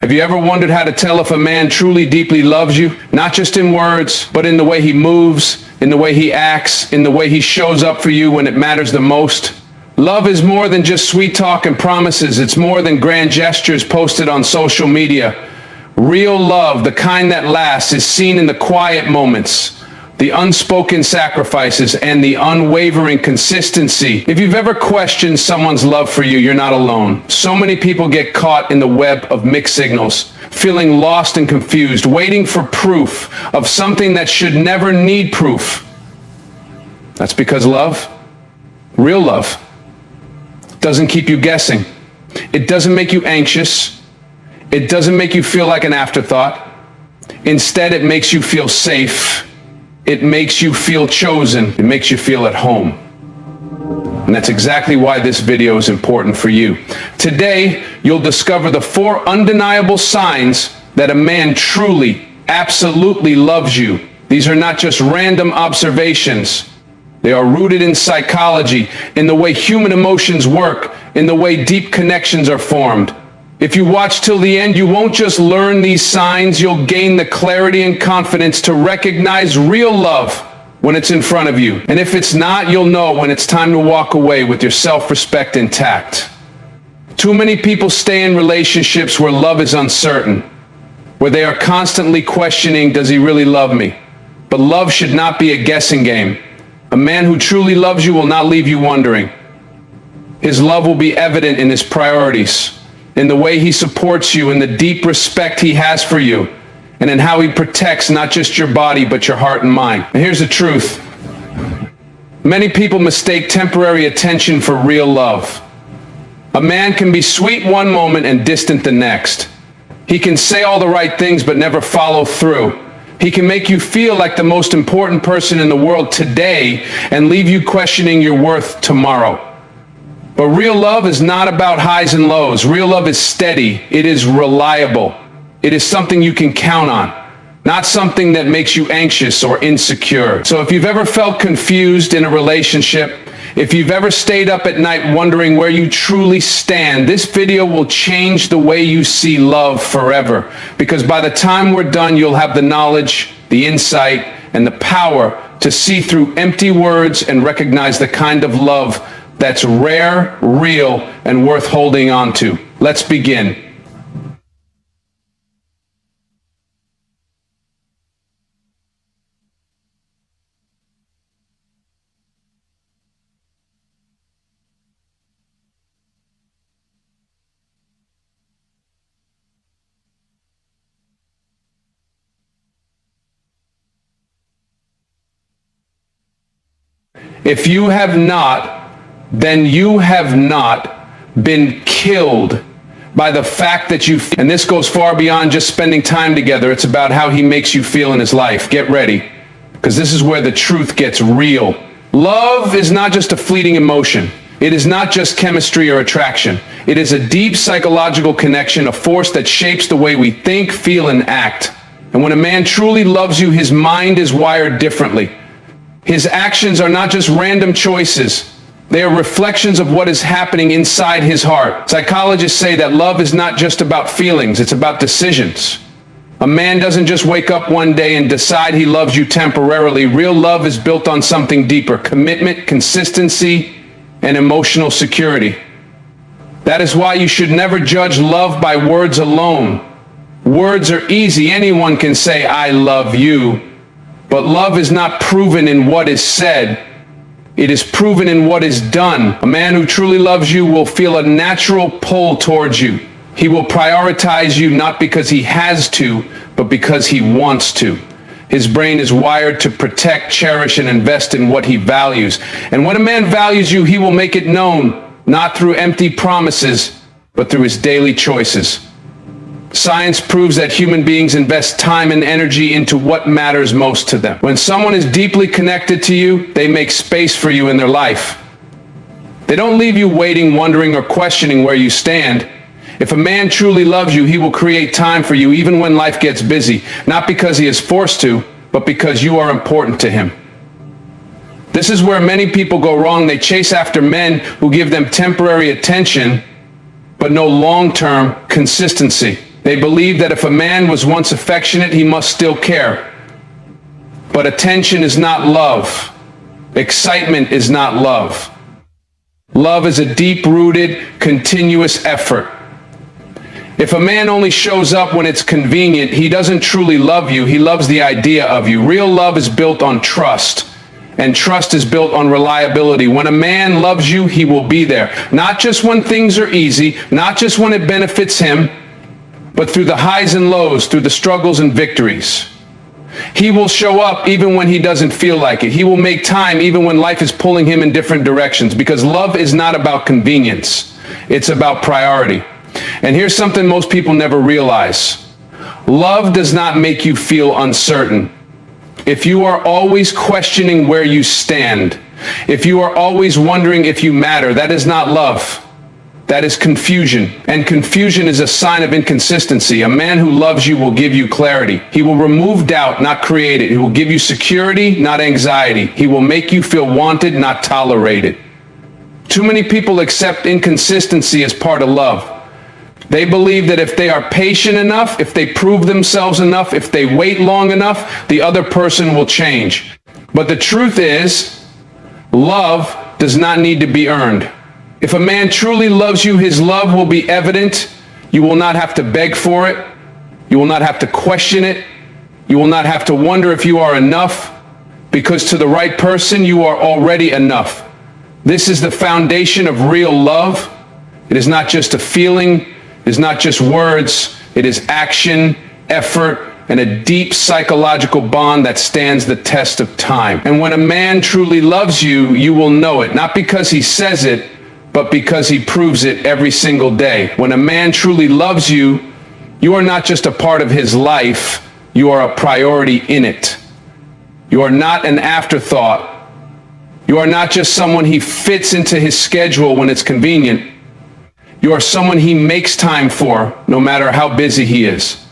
Have you ever wondered how to tell if a man truly deeply loves you? Not just in words, but in the way he moves, in the way he acts, in the way he shows up for you when it matters the most. Love is more than just sweet talk and promises. It's more than grand gestures posted on social media. Real love, the kind that lasts, is seen in the quiet moments, the unspoken sacrifices, and the unwavering consistency. If you've ever questioned someone's love for you, you're not alone. So many people get caught in the web of mixed signals, feeling lost and confused, waiting for proof of something that should never need proof. That's because love, real love, doesn't keep you guessing. It doesn't make you anxious. It doesn't make you feel like an afterthought. Instead, it makes you feel safe. It makes you feel chosen. It makes you feel at home. And that's exactly why this video is important for you. Today, you'll discover the 4 undeniable signs that a man truly, absolutely loves you. These are not just random observations. They are rooted in psychology, in the way human emotions work, in the way deep connections are formed. If you watch till the end, you won't just learn these signs, you'll gain the clarity and confidence to recognize real love when it's in front of you. And if it's not, you'll know when it's time to walk away with your self-respect intact. Too many people stay in relationships where love is uncertain, where they are constantly questioning, does he really love me? But love should not be a guessing game. A man who truly loves you will not leave you wondering. His love will be evident in his priorities, in the way he supports you, in the deep respect he has for you, and in how he protects not just your body, but your heart and mind. And here's the truth. Many people mistake temporary attention for real love. A man can be sweet one moment and distant the next. He can say all the right things but never follow through. He can make you feel like the most important person in the world today and leave you questioning your worth tomorrow. But real love is not about highs and lows. Real love is steady. It is reliable. It is something you can count on, not something that makes you anxious or insecure. So if you've ever felt confused in a relationship, if you've ever stayed up at night wondering where you truly stand, this video will change the way you see love forever. Because by the time we're done, you'll have the knowledge, the insight, and the power to see through empty words and recognize the kind of love that's rare, real, and worth holding on to. Let's begin. If you have not, then you have not been killed by the fact that and this goes far beyond just spending time together. It's about how he makes you feel in his life. Get ready, because this is where the truth gets real. Love is not just a fleeting emotion. It is not just chemistry or attraction. It is a deep psychological connection, a force that shapes the way we think, feel, and act. And when a man truly loves you, his mind is wired differently. His actions are not just random choices. They are reflections of what is happening inside his heart. Psychologists say that love is not just about feelings, it's about decisions. A man doesn't just wake up one day and decide he loves you temporarily. Real love is built on something deeper: commitment, consistency, and emotional security. That is why you should never judge love by words alone. Words are easy. Anyone can say, "I love you." But love is not proven in what is said. It is proven in what is done. A man who truly loves you will feel a natural pull towards you. He will prioritize you not because he has to, but because he wants to. His brain is wired to protect, cherish, and invest in what he values. And when a man values you, he will make it known, not through empty promises, but through his daily choices. Science proves that human beings invest time and energy into what matters most to them. When someone is deeply connected to you, they make space for you in their life. They don't leave you waiting, wondering, or questioning where you stand. If a man truly loves you, he will create time for you even when life gets busy, not because he is forced to, but because you are important to him. This is where many people go wrong. They chase after men who give them temporary attention, but no long-term consistency. They believe that if a man was once affectionate, he must still care. But attention is not love. Excitement is not love. Love is a deep-rooted, continuous effort. If a man only shows up when it's convenient, he doesn't truly love you. He loves the idea of you. Real love is built on trust, and trust is built on reliability. When a man loves you, he will be there. Not just when things are easy, not just when it benefits him, but through the highs and lows, through the struggles and victories. He will show up even when he doesn't feel like it. He will make time even when life is pulling him in different directions, because love is not about convenience. It's about priority. And here's something most people never realize. Love does not make you feel uncertain. If you are always questioning where you stand, if you are always wondering if you matter, that is not love. That is confusion. And confusion is a sign of inconsistency. A man who loves you will give you clarity. He will remove doubt, not create it. He will give you security, not anxiety. He will make you feel wanted, not tolerated. Too many people accept inconsistency as part of love. They believe that if they are patient enough, if they prove themselves enough, if they wait long enough, the other person will change. But the truth is, love does not need to be earned. If a man truly loves you, his love will be evident. You will not have to beg for it. You will not have to question it. You will not have to wonder if you are enough, because to the right person, you are already enough. This is the foundation of real love. It is not just a feeling. It is not just words. It is action, effort, and a deep psychological bond that stands the test of time. And when a man truly loves you, you will know it, not because he says it, but because he proves it every single day. When a man truly loves you, you are not just a part of his life, you are a priority in it. You are not an afterthought. You are not just someone he fits into his schedule when it's convenient. You are someone he makes time for, no matter how busy he is.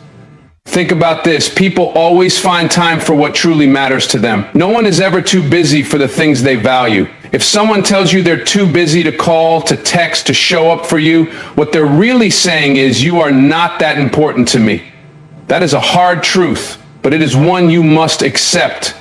Think about this. People always find time for what truly matters to them. No one is ever too busy for the things they value. If someone tells you they're too busy to call, to text, to show up for you, what they're really saying is, you are not that important to me. That is a hard truth, but it is one you must accept.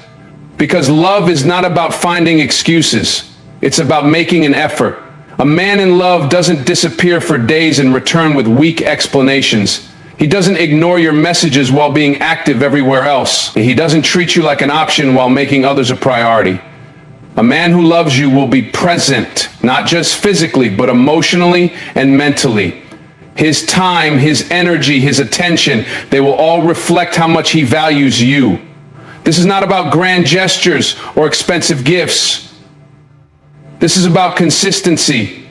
Because love is not about finding excuses. It's about making an effort. A man in love doesn't disappear for days and return with weak explanations. He doesn't ignore your messages while being active everywhere else. He doesn't treat you like an option while making others a priority. A man who loves you will be present, not just physically, but emotionally and mentally. His time, his energy, his attention, they will all reflect how much he values you. This is not about grand gestures or expensive gifts. This is about consistency.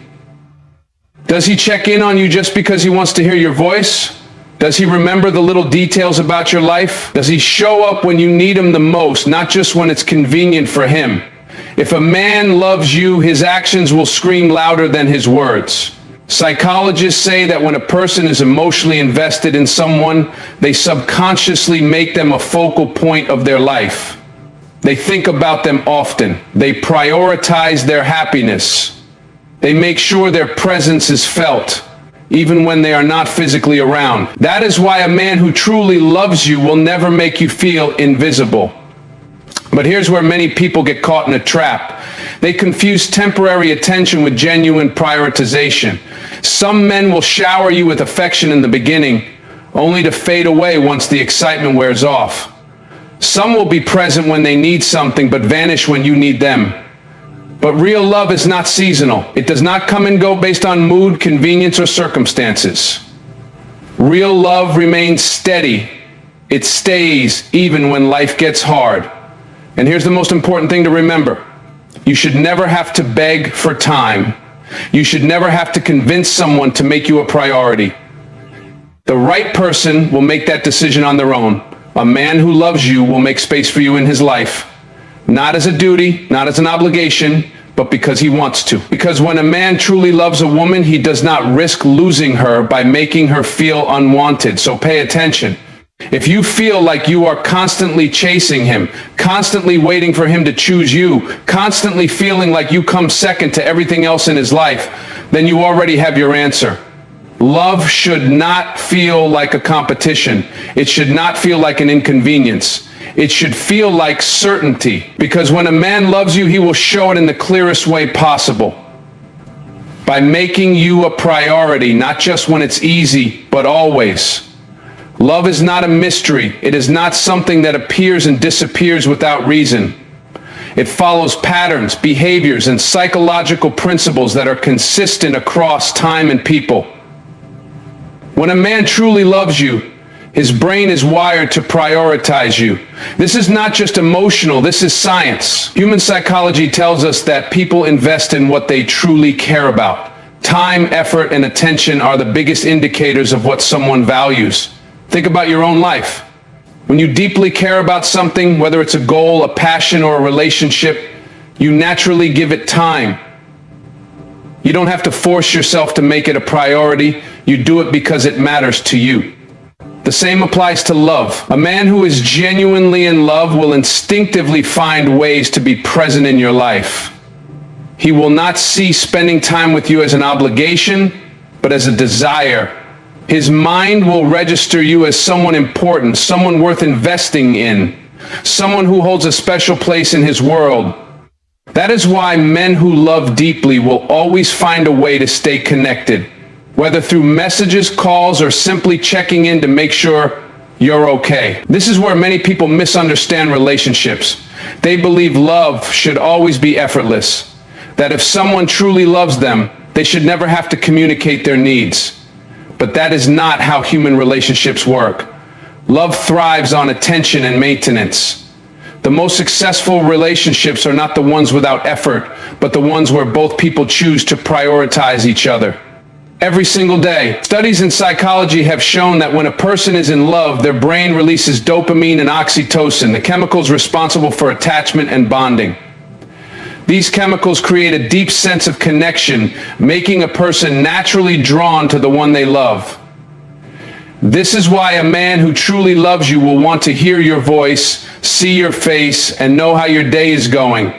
Does he check in on you just because he wants to hear your voice? Does he remember the little details about your life? Does he show up when you need him the most, not just when it's convenient for him? If a man loves you, his actions will scream louder than his words. Psychologists say that when a person is emotionally invested in someone, they subconsciously make them a focal point of their life. They think about them often. They prioritize their happiness. They make sure their presence is felt, even when they are not physically around. That is why a man who truly loves you will never make you feel invisible. But here's where many people get caught in a trap. They confuse temporary attention with genuine prioritization. Some men will shower you with affection in the beginning, only to fade away once the excitement wears off. Some will be present when they need something, but vanish when you need them. But real love is not seasonal. It does not come and go based on mood, convenience, or circumstances. Real love remains steady. It stays even when life gets hard. And here's the most important thing to remember. You should never have to beg for time. You should never have to convince someone to make you a priority. The right person will make that decision on their own. A man who loves you will make space for you in his life. Not as a duty, not as an obligation, but because he wants to. Because when a man truly loves a woman, he does not risk losing her by making her feel unwanted. So pay attention. If you feel like you are constantly chasing him, constantly waiting for him to choose you, constantly feeling like you come second to everything else in his life, then you already have your answer. Love should not feel like a competition. It should not feel like an inconvenience. It should feel like certainty, because when a man loves you, he will show it in the clearest way possible. By making you a priority, not just when it's easy, but always. Love is not a mystery. It is not something that appears and disappears without reason. It follows patterns, behaviors, and psychological principles that are consistent across time and people. When a man truly loves you, his brain is wired to prioritize you. This is not just emotional, this is science. Human psychology tells us that people invest in what they truly care about. Time, effort, and attention are the biggest indicators of what someone values. Think about your own life. When you deeply care about something, whether it's a goal, a passion, or a relationship, you naturally give it time. You don't have to force yourself to make it a priority. You do it because it matters to you. The same applies to love. A man who is genuinely in love will instinctively find ways to be present in your life. He will not see spending time with you as an obligation, but as a desire. His mind will register you as someone important, someone worth investing in, someone who holds a special place in his world. That is why men who love deeply will always find a way to stay connected, whether through messages, calls, or simply checking in to make sure you're okay. This is where many people misunderstand relationships. They believe love should always be effortless, that if someone truly loves them, they should never have to communicate their needs. But that is not how human relationships work. Love thrives on attention and maintenance. The most successful relationships are not the ones without effort, but the ones where both people choose to prioritize each other. Every single day. Studies in psychology have shown that when a person is in love, their brain releases dopamine and oxytocin, the chemicals responsible for attachment and bonding. These chemicals create a deep sense of connection, making a person naturally drawn to the one they love. This is why a man who truly loves you will want to hear your voice, see your face, and know how your day is going.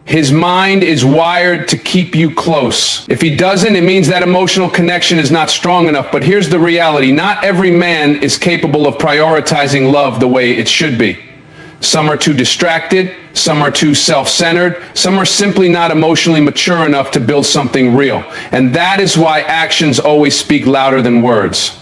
His mind is wired to keep you close. If he doesn't, it means that emotional connection is not strong enough. But here's the reality. Not every man is capable of prioritizing love the way it should be. Some are too distracted, some are too self-centered, some are simply not emotionally mature enough to build something real. And that is why actions always speak louder than words.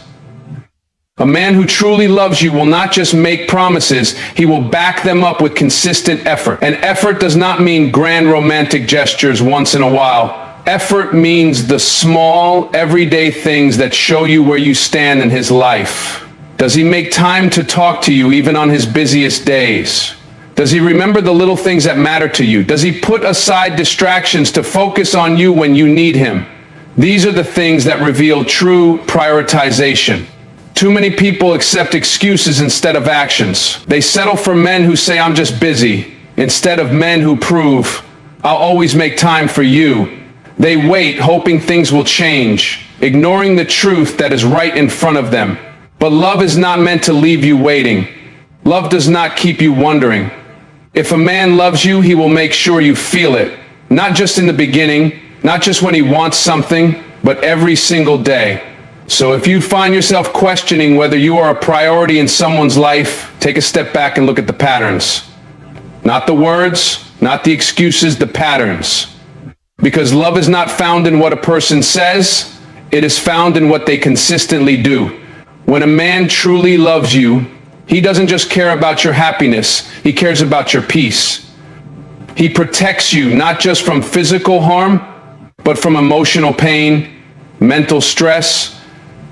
A man who truly loves you will not just make promises, he will back them up with consistent effort. And effort does not mean grand romantic gestures once in a while. Effort means the small, everyday things that show you where you stand in his life. Does he make time to talk to you even on his busiest days? Does he remember the little things that matter to you? Does he put aside distractions to focus on you when you need him? These are the things that reveal true prioritization. Too many people accept excuses instead of actions. They settle for men who say, "I'm just busy," instead of men who prove, "I'll always make time for you." They wait, hoping things will change, ignoring the truth that is right in front of them. But love is not meant to leave you waiting. Love does not keep you wondering. If a man loves you, he will make sure you feel it. Not just in the beginning, not just when he wants something, but every single day. So if you find yourself questioning whether you are a priority in someone's life, take a step back and look at the patterns. Not the words, not the excuses, the patterns. Because love is not found in what a person says, it is found in what they consistently do. When a man truly loves you, he doesn't just care about your happiness, he cares about your peace. He protects you not just from physical harm, but from emotional pain, mental stress,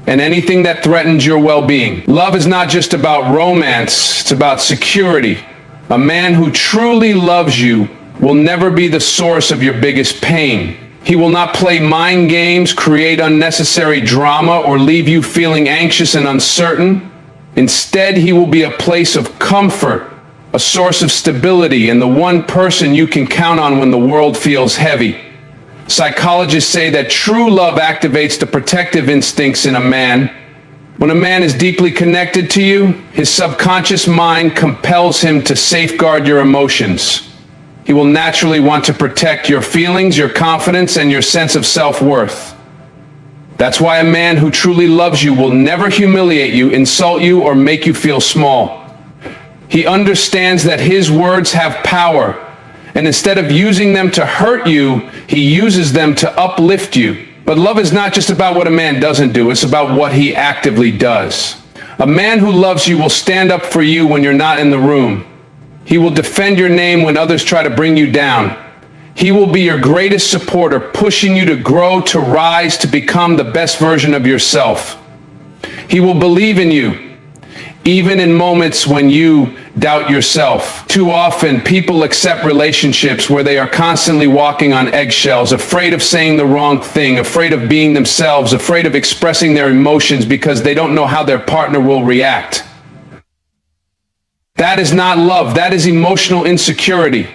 and anything that threatens your well-being. Love is not just about romance, it's about security. A man who truly loves you will never be the source of your biggest pain. He will not play mind games, create unnecessary drama, or leave you feeling anxious and uncertain. Instead, he will be a place of comfort, a source of stability, and the one person you can count on when the world feels heavy. Psychologists say that true love activates the protective instincts in a man. When a man is deeply connected to you, his subconscious mind compels him to safeguard your emotions. He will naturally want to protect your feelings, your confidence, and your sense of self-worth. That's why a man who truly loves you will never humiliate you, insult you, or make you feel small. He understands that his words have power, and instead of using them to hurt you, he uses them to uplift you. But love is not just about what a man doesn't do, it's about what he actively does. A man who loves you will stand up for you when you're not in the room. He will defend your name when others try to bring you down. He will be your greatest supporter, pushing you to grow, to rise, to become the best version of yourself. He will believe in you, even in moments when you doubt yourself. Too often, people accept relationships where they are constantly walking on eggshells, afraid of saying the wrong thing, afraid of being themselves, afraid of expressing their emotions because they don't know how their partner will react. That is not love. That is emotional insecurity.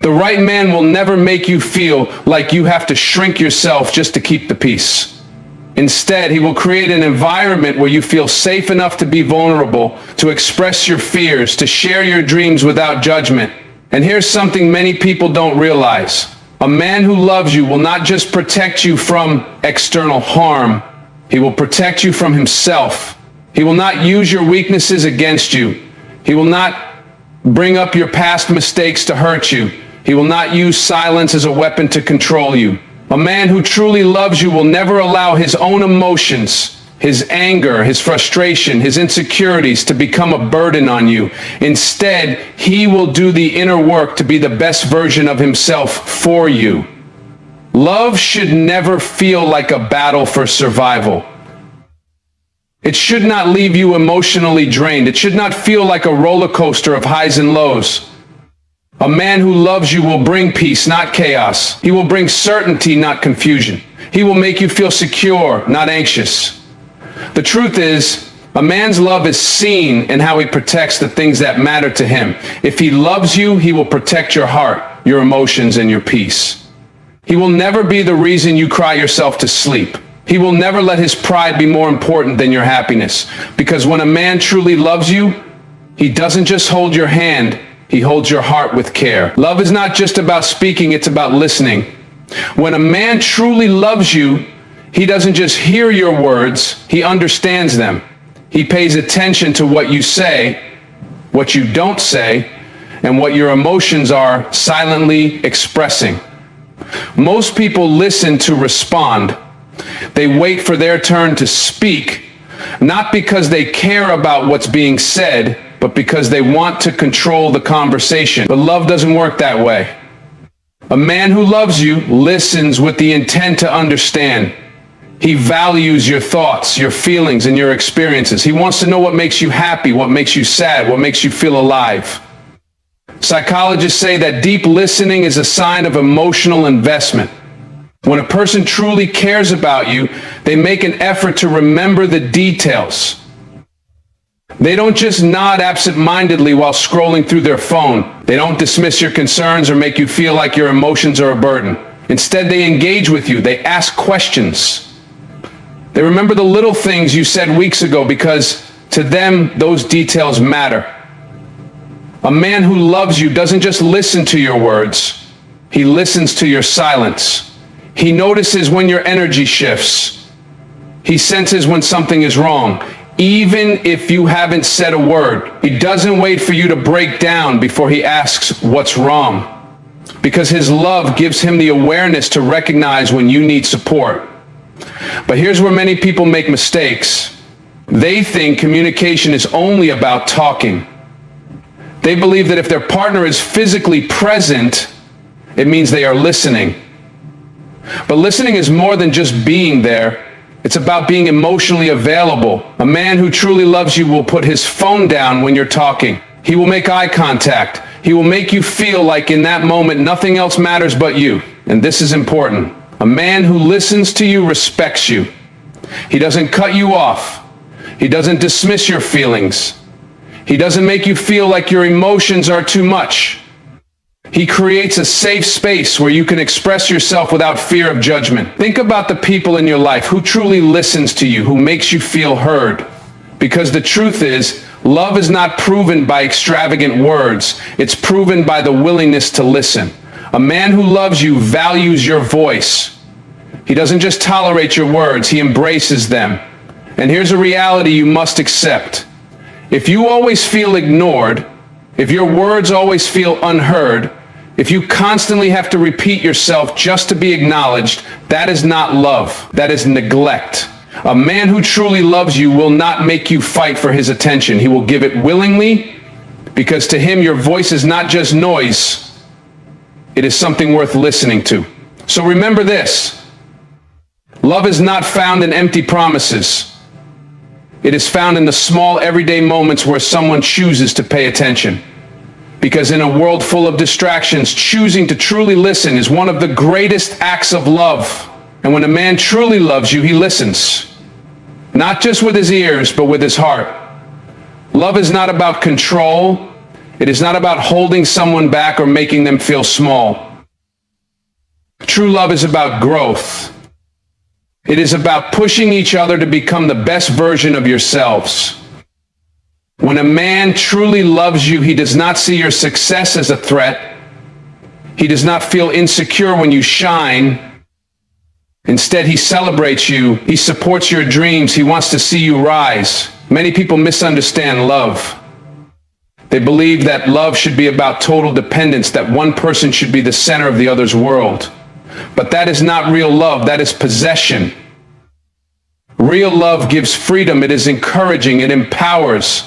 The right man will never make you feel like you have to shrink yourself just to keep the peace. Instead, he will create an environment where you feel safe enough to be vulnerable, to express your fears, to share your dreams without judgment. And here's something many people don't realize. A man who loves you will not just protect you from external harm, he will protect you from himself. He will not use your weaknesses against you. He will not bring up your past mistakes to hurt you. He will not use silence as a weapon to control you. A man who truly loves you will never allow his own emotions, his anger, his frustration, his insecurities to become a burden on you. Instead, he will do the inner work to be the best version of himself for you. Love should never feel like a battle for survival. It should not leave you emotionally drained. It should not feel like a roller coaster of highs and lows. A man who loves you will bring peace, not chaos. He will bring certainty, not confusion. He will make you feel secure, not anxious. The truth is, a man's love is seen in how he protects the things that matter to him. If he loves you, he will protect your heart, your emotions, and your peace. He will never be the reason you cry yourself to sleep. He will never let his pride be more important than your happiness. Because when a man truly loves you, he doesn't just hold your hand, he holds your heart with care. Love is not just about speaking, it's about listening. When a man truly loves you, he doesn't just hear your words, he understands them. He pays attention to what you say, what you don't say, and what your emotions are silently expressing. Most people listen to respond. They wait for their turn to speak, not because they care about what's being said, but because they want to control the conversation. But love doesn't work that way. A man who loves you listens with the intent to understand. He values your thoughts, your feelings, and your experiences. He wants to know what makes you happy, what makes you sad, what makes you feel alive. Psychologists say that deep listening is a sign of emotional investment. When a person truly cares about you, they make an effort to remember the details. They don't just nod absent-mindedly while scrolling through their phone. They don't dismiss your concerns or make you feel like your emotions are a burden. Instead, they engage with you. They ask questions. They remember the little things you said weeks ago because to them, those details matter. A man who loves you doesn't just listen to your words. He listens to your silence. He notices when your energy shifts. He senses when something is wrong. Even if you haven't said a word, he doesn't wait for you to break down before he asks what's wrong. Because his love gives him the awareness to recognize when you need support. But here's where many people make mistakes. They think communication is only about talking. They believe that if their partner is physically present, it means they are listening. But listening is more than just being there. It's about being emotionally available. A man who truly loves you will put his phone down when you're talking. He will make eye contact. He will make you feel like in that moment nothing else matters but you. And this is important. A man who listens to you respects you. He doesn't cut you off. He doesn't dismiss your feelings. He doesn't make you feel like your emotions are too much. He creates a safe space where you can express yourself without fear of judgment. Think about the people in your life who truly listens to you, who makes you feel heard. Because the truth is, love is not proven by extravagant words. It's proven by the willingness to listen. A man who loves you values your voice. He doesn't just tolerate your words, he embraces them. And here's a reality you must accept. If you always feel ignored, if your words always feel unheard, if you constantly have to repeat yourself just to be acknowledged, that is not love. That is neglect. A man who truly loves you will not make you fight for his attention. He will give it willingly, because to him your voice is not just noise. It is something worth listening to. So remember this. Love is not found in empty promises. It is found in the small everyday moments where someone chooses to pay attention. Because in a world full of distractions, choosing to truly listen is one of the greatest acts of love. And when a man truly loves you, he listens. Not just with his ears, but with his heart. Love is not about control. It is not about holding someone back or making them feel small. True love is about growth. It is about pushing each other to become the best version of yourselves. When a man truly loves you, he does not see your success as a threat. He does not feel insecure when you shine. Instead, he celebrates you. He supports your dreams. He wants to see you rise. Many people misunderstand love. They believe that love should be about total dependence, that one person should be the center of the other's world. But that is not real love. That is possession. Real love gives freedom. It is encouraging. It empowers.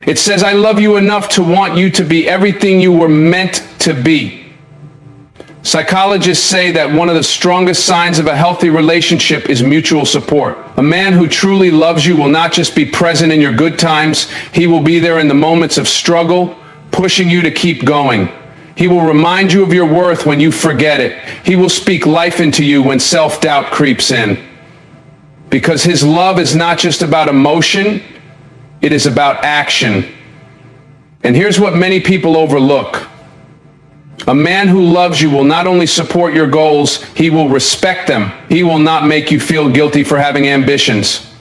It says, I love you enough to want you to be everything you were meant to be. Psychologists say that one of the strongest signs of a healthy relationship is mutual support. A man who truly loves you will not just be present in your good times. He will be there in the moments of struggle, pushing you to keep going. He will remind you of your worth when you forget it. He will speak life into you when self-doubt creeps in. Because his love is not just about emotion, it is about action. And here's what many people overlook. A man who loves you will not only support your goals, he will respect them. He will not make you feel guilty for having ambitions.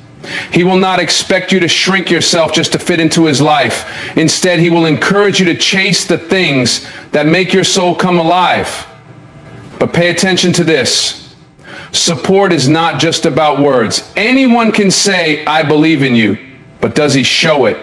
He will not expect you to shrink yourself just to fit into his life. Instead, he will encourage you to chase the things that make your soul come alive. But pay attention to this. Support is not just about words. Anyone can say, I believe in you, but does he show it?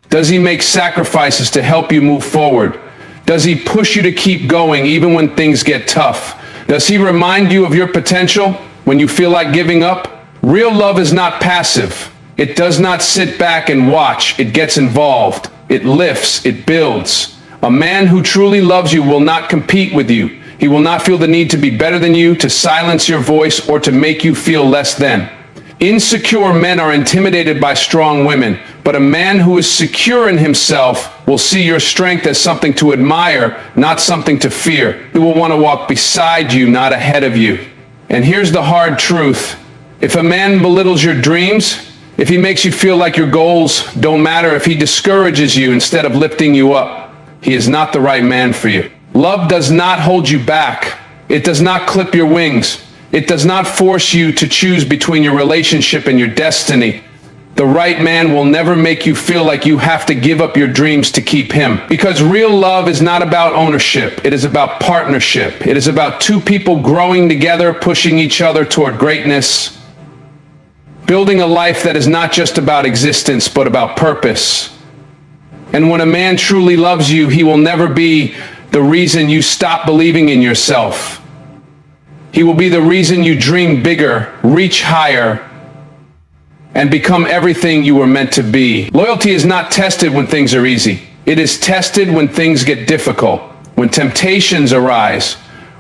Does he make sacrifices to help you move forward? Does he push you to keep going even when things get tough? Does he remind you of your potential when you feel like giving up? Real love is not passive. It does not sit back and watch. It gets involved. It lifts. It builds. A man who truly loves you will not compete with you. He will not feel the need to be better than you, to silence your voice, or to make you feel less than. Insecure men are intimidated by strong women, but a man who is secure in himself will see your strength as something to admire, not something to fear. He will want to walk beside you, not ahead of you. And here's the hard truth. If a man belittles your dreams, if he makes you feel like your goals don't matter, if he discourages you instead of lifting you up, he is not the right man for you. Love does not hold you back. It does not clip your wings. It does not force you to choose between your relationship and your destiny. The right man will never make you feel like you have to give up your dreams to keep him. Because real love is not about ownership. It is about partnership. It is about two people growing together, pushing each other toward greatness, building a life that is not just about existence, but about purpose. And when a man truly loves you, he will never be the reason you stop believing in yourself. He will be the reason you dream bigger, reach higher, and become everything you were meant to be. Loyalty is not tested when things are easy. It is tested when things get difficult, when temptations arise,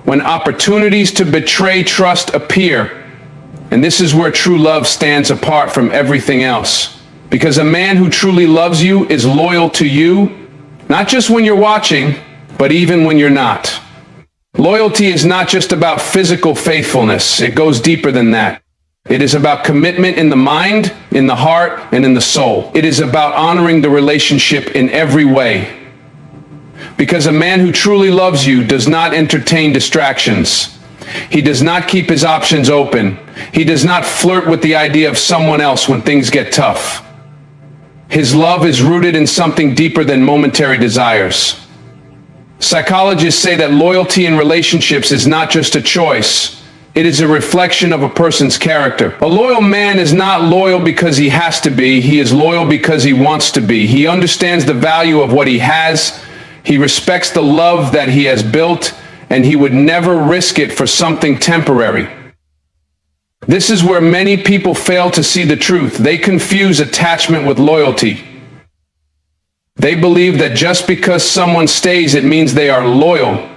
when opportunities to betray trust appear. And this is where true love stands apart from everything else. Because a man who truly loves you is loyal to you, not just when you're watching, but even when you're not. Loyalty is not just about physical faithfulness. It goes deeper than that. It is about commitment in the mind, in the heart, and in the soul. It is about honoring the relationship in every way. Because a man who truly loves you does not entertain distractions. He does not keep his options open. He does not flirt with the idea of someone else when things get tough. His love is rooted in something deeper than momentary desires. Psychologists say that loyalty in relationships is not just a choice. It is a reflection of a person's character. A loyal man is not loyal because he has to be. He is loyal because he wants to be. He understands the value of what he has. He respects the love that he has built, and he would never risk it for something temporary. This is where many people fail to see the truth. They confuse attachment with loyalty. They believe that just because someone stays, it means they are loyal.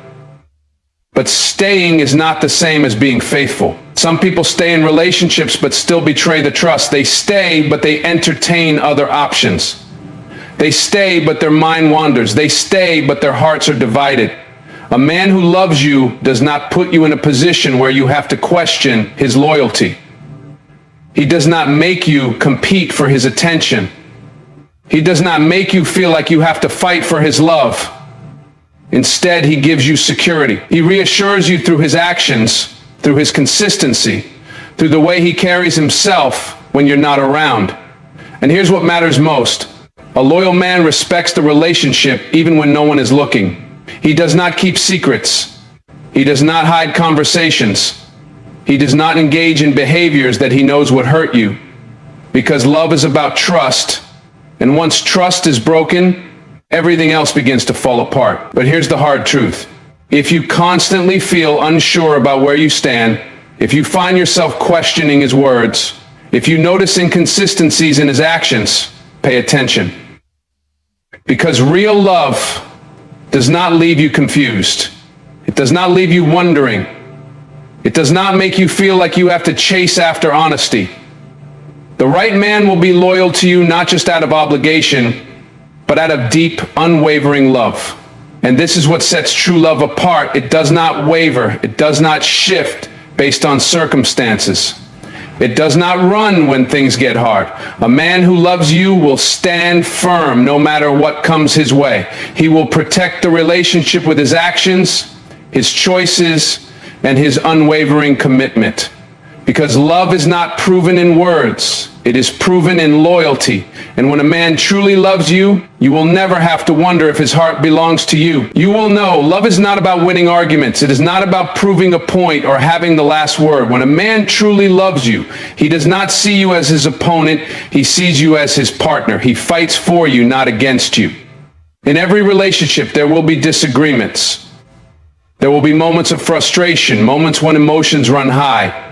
But staying is not the same as being faithful. Some people stay in relationships but still betray the trust. They stay, but they entertain other options. They stay, but their mind wanders. They stay, but their hearts are divided. A man who loves you does not put you in a position where you have to question his loyalty. He does not make you compete for his attention. He does not make you feel like you have to fight for his love. Instead, he gives you security. He reassures you through his actions, through his consistency, through the way he carries himself when you're not around. And here's what matters most. A loyal man respects the relationship even when no one is looking. He does not keep secrets. He does not hide conversations. He does not engage in behaviors that he knows would hurt you. Because love is about trust. And once trust is broken, everything else begins to fall apart. But here's the hard truth. If you constantly feel unsure about where you stand, if you find yourself questioning his words, if you notice inconsistencies in his actions, pay attention. Because real love does not leave you confused. It does not leave you wondering. It does not make you feel like you have to chase after honesty. The right man will be loyal to you not just out of obligation, but out of deep, unwavering love. And this is what sets true love apart. It does not waver. It does not shift based on circumstances. It does not run when things get hard. A man who loves you will stand firm no matter what comes his way. He will protect the relationship with his actions, his choices, and his unwavering commitment. Because love is not proven in words, it is proven in loyalty. And when a man truly loves you, you will never have to wonder if his heart belongs to you. You will know love is not about winning arguments. It is not about proving a point or having the last word. When a man truly loves you, he does not see you as his opponent. He sees you as his partner. He fights for you, not against you. In every relationship, there will be disagreements. There will be moments of frustration, moments when emotions run high.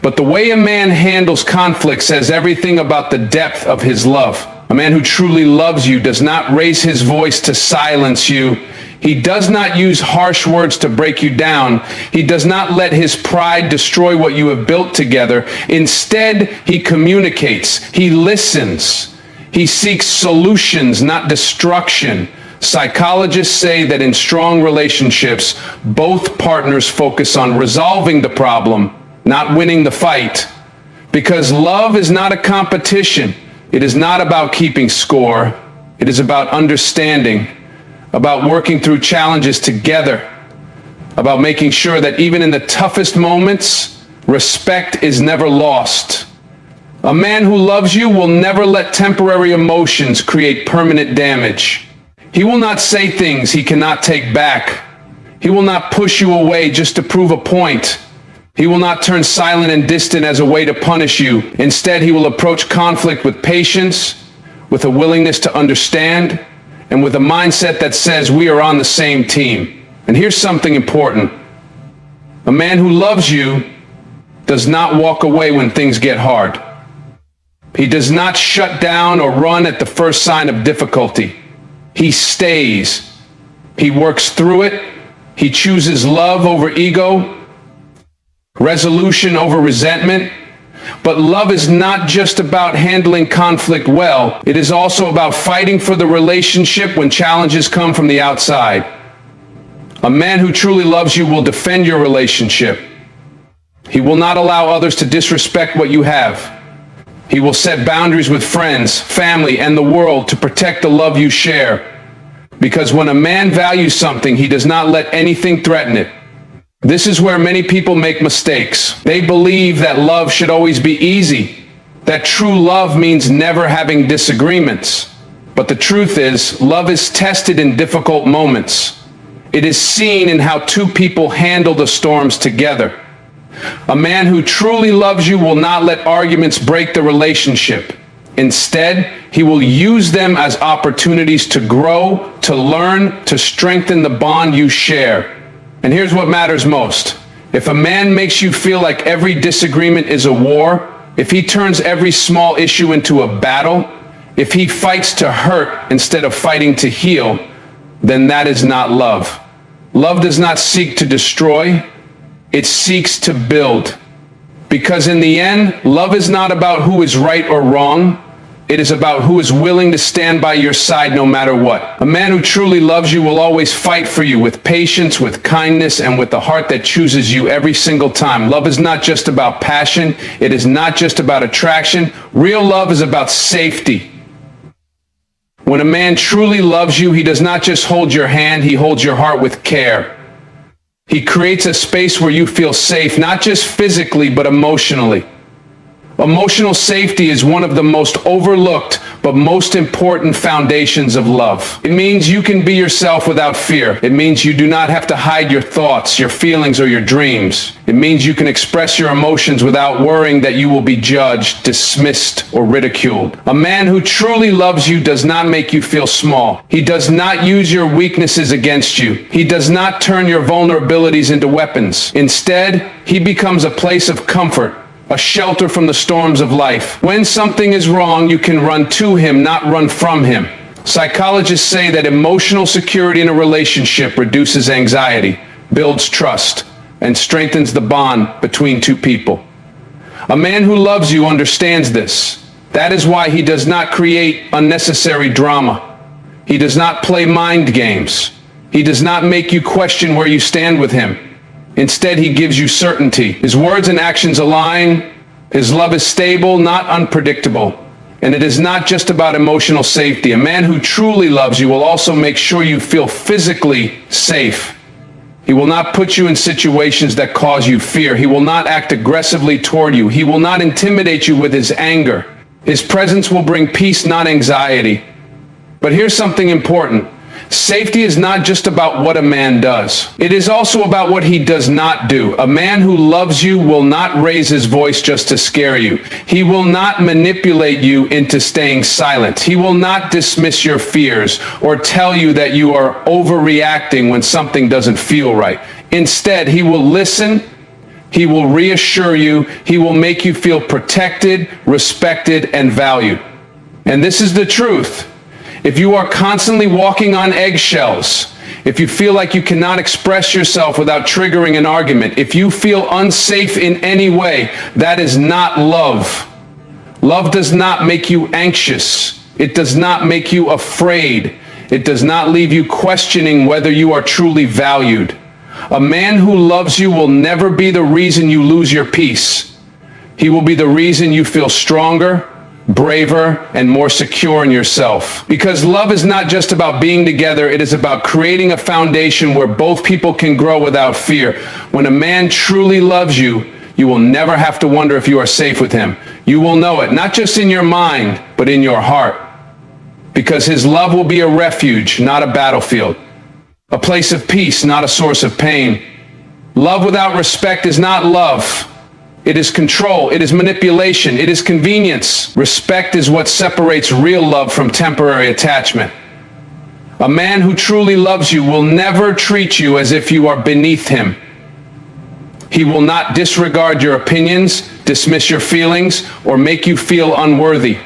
But the way a man handles conflict says everything about the depth of his love. A man who truly loves you does not raise his voice to silence you. He does not use harsh words to break you down. He does not let his pride destroy what you have built together. Instead, he communicates. He listens. He seeks solutions, not destruction. Psychologists say that in strong relationships, both partners focus on resolving the problem, not winning the fight. Because love is not a competition. It is not about keeping score. It is about understanding, about working through challenges together, about making sure that even in the toughest moments, respect is never lost. A man who loves you will never let temporary emotions create permanent damage. He will not say things he cannot take back. He will not push you away just to prove a point. He will not turn silent and distant as a way to punish you. Instead, he will approach conflict with patience, with a willingness to understand, and with a mindset that says we are on the same team. And here's something important. A man who loves you does not walk away when things get hard. He does not shut down or run at the first sign of difficulty. He stays. He works through it. He chooses love over ego, resolution over resentment. But love is not just about handling conflict well. It is also about fighting for the relationship when challenges come from the outside. A man who truly loves you will defend your relationship. He will not allow others to disrespect what you have. He will set boundaries with friends, family, and the world to protect the love you share. Because when a man values something, he does not let anything threaten it. This is where many people make mistakes. They believe that love should always be easy, that true love means never having disagreements. But the truth is, love is tested in difficult moments. It is seen in how two people handle the storms together. A man who truly loves you will not let arguments break the relationship. Instead, he will use them as opportunities to grow, to learn, to strengthen the bond you share. And here's what matters most. If a man makes you feel like every disagreement is a war, if he turns every small issue into a battle, if he fights to hurt instead of fighting to heal, then that is not love. Love does not seek to destroy, it seeks to build. Because in the end, love is not about who is right or wrong. It is about who is willing to stand by your side no matter what. A man who truly loves you will always fight for you with patience, with kindness, and with a heart that chooses you every single time. Love is not just about passion. It is not just about attraction. Real love is about safety. When a man truly loves you, he does not just hold your hand, he holds your heart with care. He creates a space where you feel safe, not just physically, but emotionally. Emotional safety is one of the most overlooked but most important foundations of love. It means you can be yourself without fear. It means you do not have to hide your thoughts, your feelings, or your dreams. It means you can express your emotions without worrying that you will be judged, dismissed, or ridiculed. A man who truly loves you does not make you feel small. He does not use your weaknesses against you. He does not turn your vulnerabilities into weapons. Instead, he becomes a place of comfort, a shelter from the storms of life. When something is wrong, you can run to him, not run from him. Psychologists say that emotional security in a relationship reduces anxiety, builds trust, and strengthens the bond between two people. A man who loves you understands this. That is why he does not create unnecessary drama. He does not play mind games. He does not make you question where you stand with him. Instead, he gives you certainty. His words and actions align. His love is stable, not unpredictable. And it is not just about emotional safety. A man who truly loves you will also make sure you feel physically safe. He will not put you in situations that cause you fear. He will not act aggressively toward you. He will not intimidate you with his anger. His presence will bring peace, not anxiety. But here's something important. Safety is not just about what a man does. It is also about what he does not do. A man who loves you will not raise his voice just to scare you. He will not manipulate you into staying silent. He will not dismiss your fears or tell you that you are overreacting when something doesn't feel right. Instead, he will listen. He will reassure you. He will make you feel protected, respected, and valued. And this is the truth. If you are constantly walking on eggshells, if you feel like you cannot express yourself without triggering an argument, if you feel unsafe in any way, that is not love. Love does not make you anxious. It does not make you afraid. It does not leave you questioning whether you are truly valued. A man who loves you will never be the reason you lose your peace. He will be the reason you feel stronger, braver, and more secure in yourself. Because love is not just about being together, it is about creating a foundation where both people can grow without fear. When a man truly loves you, you will never have to wonder if you are safe with him. You will know it, not just in your mind, but in your heart. Because his love will be a refuge, not a battlefield. A place of peace, not a source of pain. Love without respect is not love. It is control, it is manipulation, it is convenience. Respect is what separates real love from temporary attachment. A man who truly loves you will never treat you as if you are beneath him. He will not disregard your opinions, dismiss your feelings, or make you feel unworthy.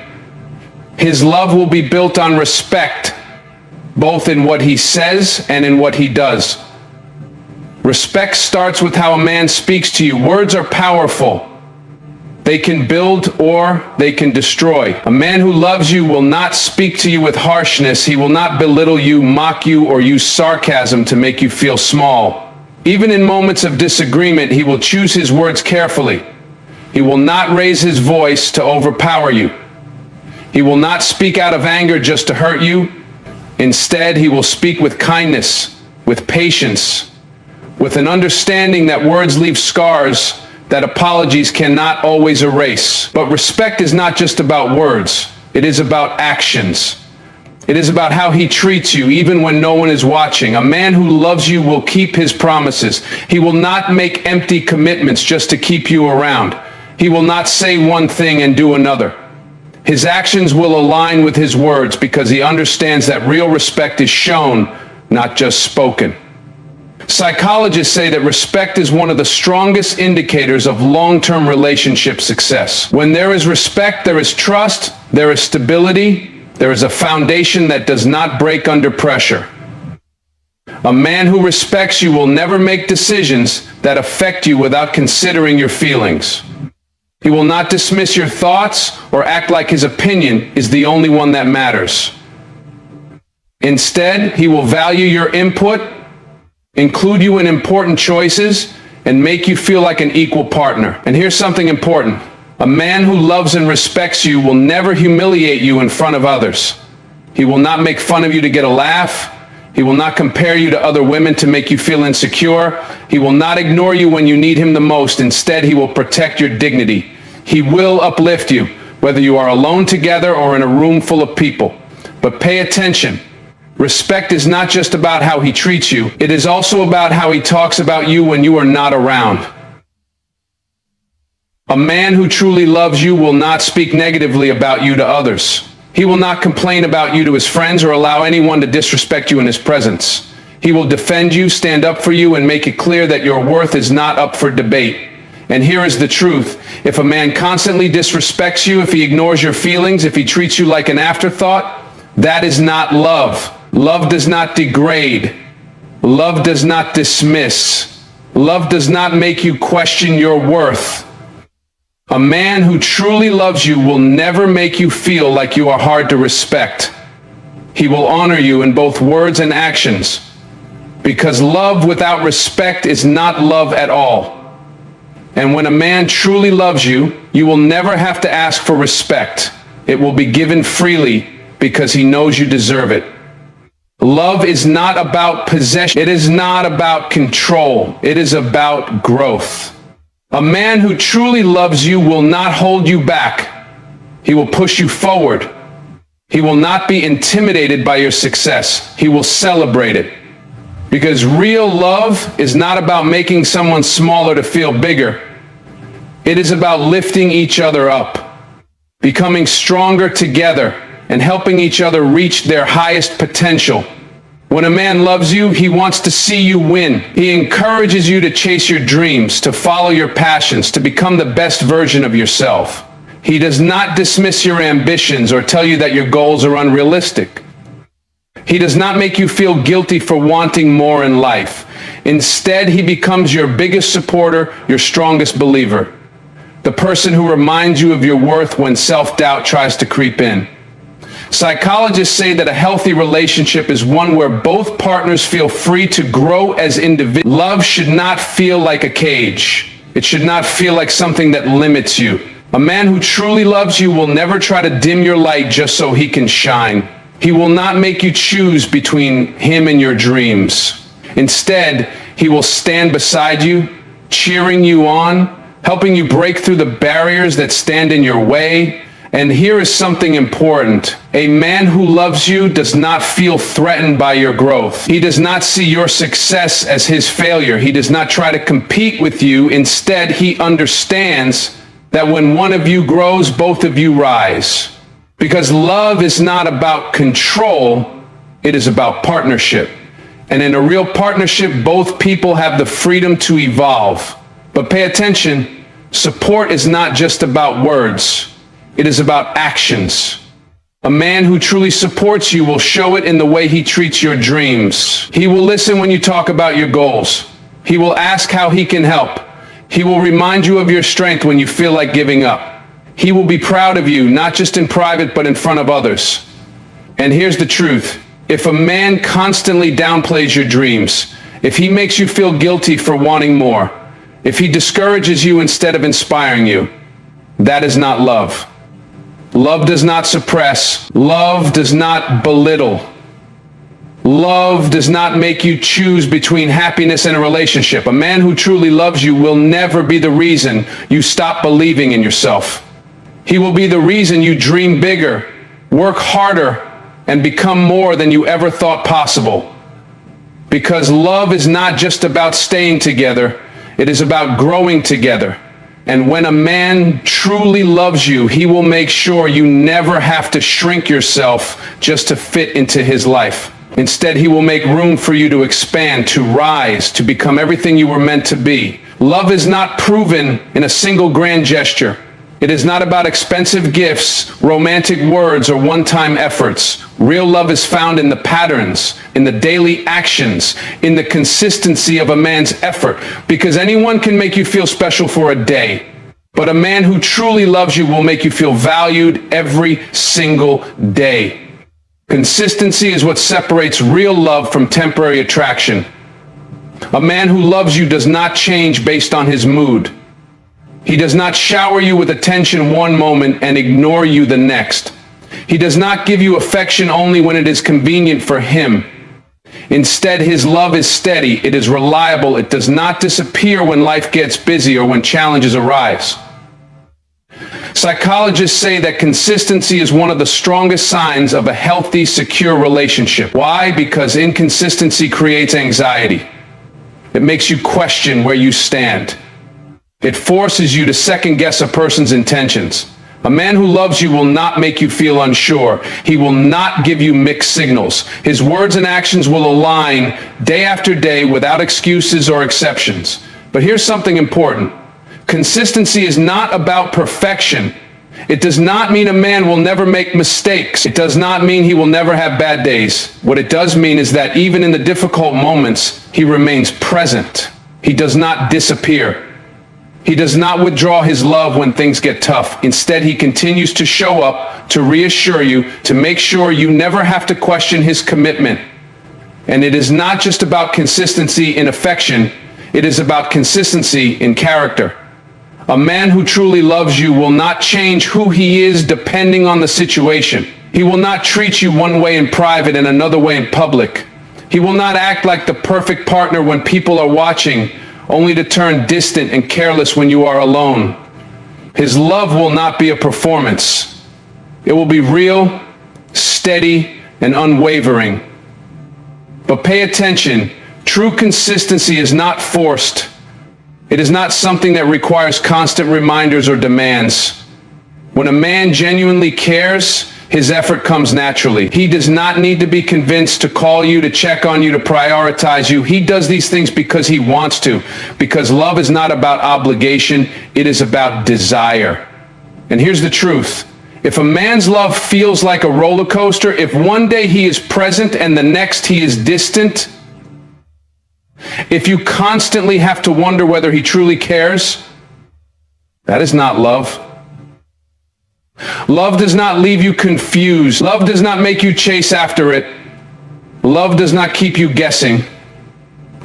His love will be built on respect, both in what he says and in what he does. Respect starts with how a man speaks to you. Words are powerful. They can build or they can destroy. A man who loves you will not speak to you with harshness. He will not belittle you, mock you, or use sarcasm to make you feel small. Even in moments of disagreement, he will choose his words carefully. He will not raise his voice to overpower you. He will not speak out of anger just to hurt you. Instead, he will speak with kindness, with patience, with an understanding that words leave scars that apologies cannot always erase. But respect is not just about words. It is about actions. It is about how he treats you, even when no one is watching. A man who loves you will keep his promises. He will not make empty commitments just to keep you around. He will not say one thing and do another. His actions will align with his words because he understands that real respect is shown, not just spoken. Psychologists say that respect is one of the strongest indicators of long-term relationship success. When there is respect, there is trust, there is stability, there is a foundation that does not break under pressure. A man who respects you will never make decisions that affect you without considering your feelings. He will not dismiss your thoughts or act like his opinion is the only one that matters. Instead, he will value your input, include you in important choices, and make you feel like an equal partner. And here's something important. A man who loves and respects you will never humiliate you in front of others. He will not make fun of you to get a laugh. He will not compare you to other women to make you feel insecure. He will not ignore you when you need him the most. Instead, he will protect your dignity. He will uplift you, whether you are alone together or in a room full of people. But pay attention. Respect is not just about how he treats you. It is also about how he talks about you when you are not around. A man who truly loves you will not speak negatively about you to others. He will not complain about you to his friends or allow anyone to disrespect you in his presence. He will defend you, stand up for you, and make it clear that your worth is not up for debate. And here is the truth. If a man constantly disrespects you, if he ignores your feelings, if he treats you like an afterthought, that is not love. Love does not degrade. Love does not dismiss. Love does not make you question your worth. A man who truly loves you will never make you feel like you are hard to respect. He will honor you in both words and actions, because love without respect is not love at all. And when a man truly loves you, you will never have to ask for respect. It will be given freely because he knows you deserve it. Love is not about possession. It is not about control. It is about growth. A man who truly loves you will not hold you back. He will push you forward. He will not be intimidated by your success. He will celebrate it. Because real love is not about making someone smaller to feel bigger. It is about lifting each other up, becoming stronger together, and helping each other reach their highest potential. When a man loves you, he wants to see you win. He encourages you to chase your dreams, to follow your passions, to become the best version of yourself. He does not dismiss your ambitions or tell you that your goals are unrealistic. He does not make you feel guilty for wanting more in life. Instead, he becomes your biggest supporter, your strongest believer, the person who reminds you of your worth when self-doubt tries to creep in. Psychologists say that a healthy relationship is one where both partners feel free to grow as individuals. Love should not feel like a cage. It should not feel like something that limits you. A man who truly loves you will never try to dim your light just so he can shine. He will not make you choose between him and your dreams. Instead, he will stand beside you, cheering you on, helping you break through the barriers that stand in your way. And here is something important. A man who loves you does not feel threatened by your growth. He does not see your success as his failure. He does not try to compete with you. Instead, he understands that when one of you grows, both of you rise. Because love is not about control, it is about partnership. And in a real partnership, both people have the freedom to evolve. But pay attention, support is not just about words. It is about actions. A man who truly supports you will show it in the way he treats your dreams. He will listen when you talk about your goals. He will ask how he can help. He will remind you of your strength when you feel like giving up. He will be proud of you, not just in private, but in front of others. And here's the truth. If a man constantly downplays your dreams, if he makes you feel guilty for wanting more, if he discourages you instead of inspiring you, that is not love. Love does not suppress. Love does not belittle. Love does not make you choose between happiness and a relationship. A man who truly loves you will never be the reason you stop believing in yourself. He will be the reason you dream bigger, work harder, and become more than you ever thought possible. Because love is not just about staying together, it is about growing together. And when a man truly loves you, he will make sure you never have to shrink yourself just to fit into his life. Instead, he will make room for you to expand, to rise, to become everything you were meant to be. Love is not proven in a single grand gesture. It is not about expensive gifts, romantic words, or one-time efforts. Real love is found in the patterns, in the daily actions, in the consistency of a man's effort. Because anyone can make you feel special for a day, but a man who truly loves you will make you feel valued every single day. Consistency is what separates real love from temporary attraction. A man who loves you does not change based on his mood. He does not shower you with attention one moment and ignore you the next. He does not give you affection only when it is convenient for him. Instead, his love is steady, it is reliable, it does not disappear when life gets busy or when challenges arise. Psychologists say that consistency is one of the strongest signs of a healthy, secure relationship. Why? Because inconsistency creates anxiety. It makes you question where you stand. It forces you to second-guess a person's intentions. A man who loves you will not make you feel unsure. He will not give you mixed signals. His words and actions will align day after day without excuses or exceptions. But here's something important. Consistency is not about perfection. It does not mean a man will never make mistakes. It does not mean he will never have bad days. What it does mean is that even in the difficult moments, he remains present. He does not disappear. He does not withdraw his love when things get tough. Instead, he continues to show up, to reassure you, to make sure you never have to question his commitment. And it is not just about consistency in affection, it is about consistency in character. A man who truly loves you will not change who he is depending on the situation. He will not treat you one way in private and another way in public. He will not act like the perfect partner when people are watching, only to turn distant and careless when you are alone. His love will not be a performance. It will be real, steady, and unwavering. But pay attention, true consistency is not forced. It is not something that requires constant reminders or demands. When a man genuinely cares, his effort comes naturally. He does not need to be convinced to call you, to check on you, to prioritize you. He does these things because he wants to. Because love is not about obligation, it is about desire. And here's the truth. If a man's love feels like a roller coaster, if one day he is present and the next he is distant, if you constantly have to wonder whether he truly cares, that is not love. Love does not leave you confused. Love does not make you chase after it. Love does not keep you guessing.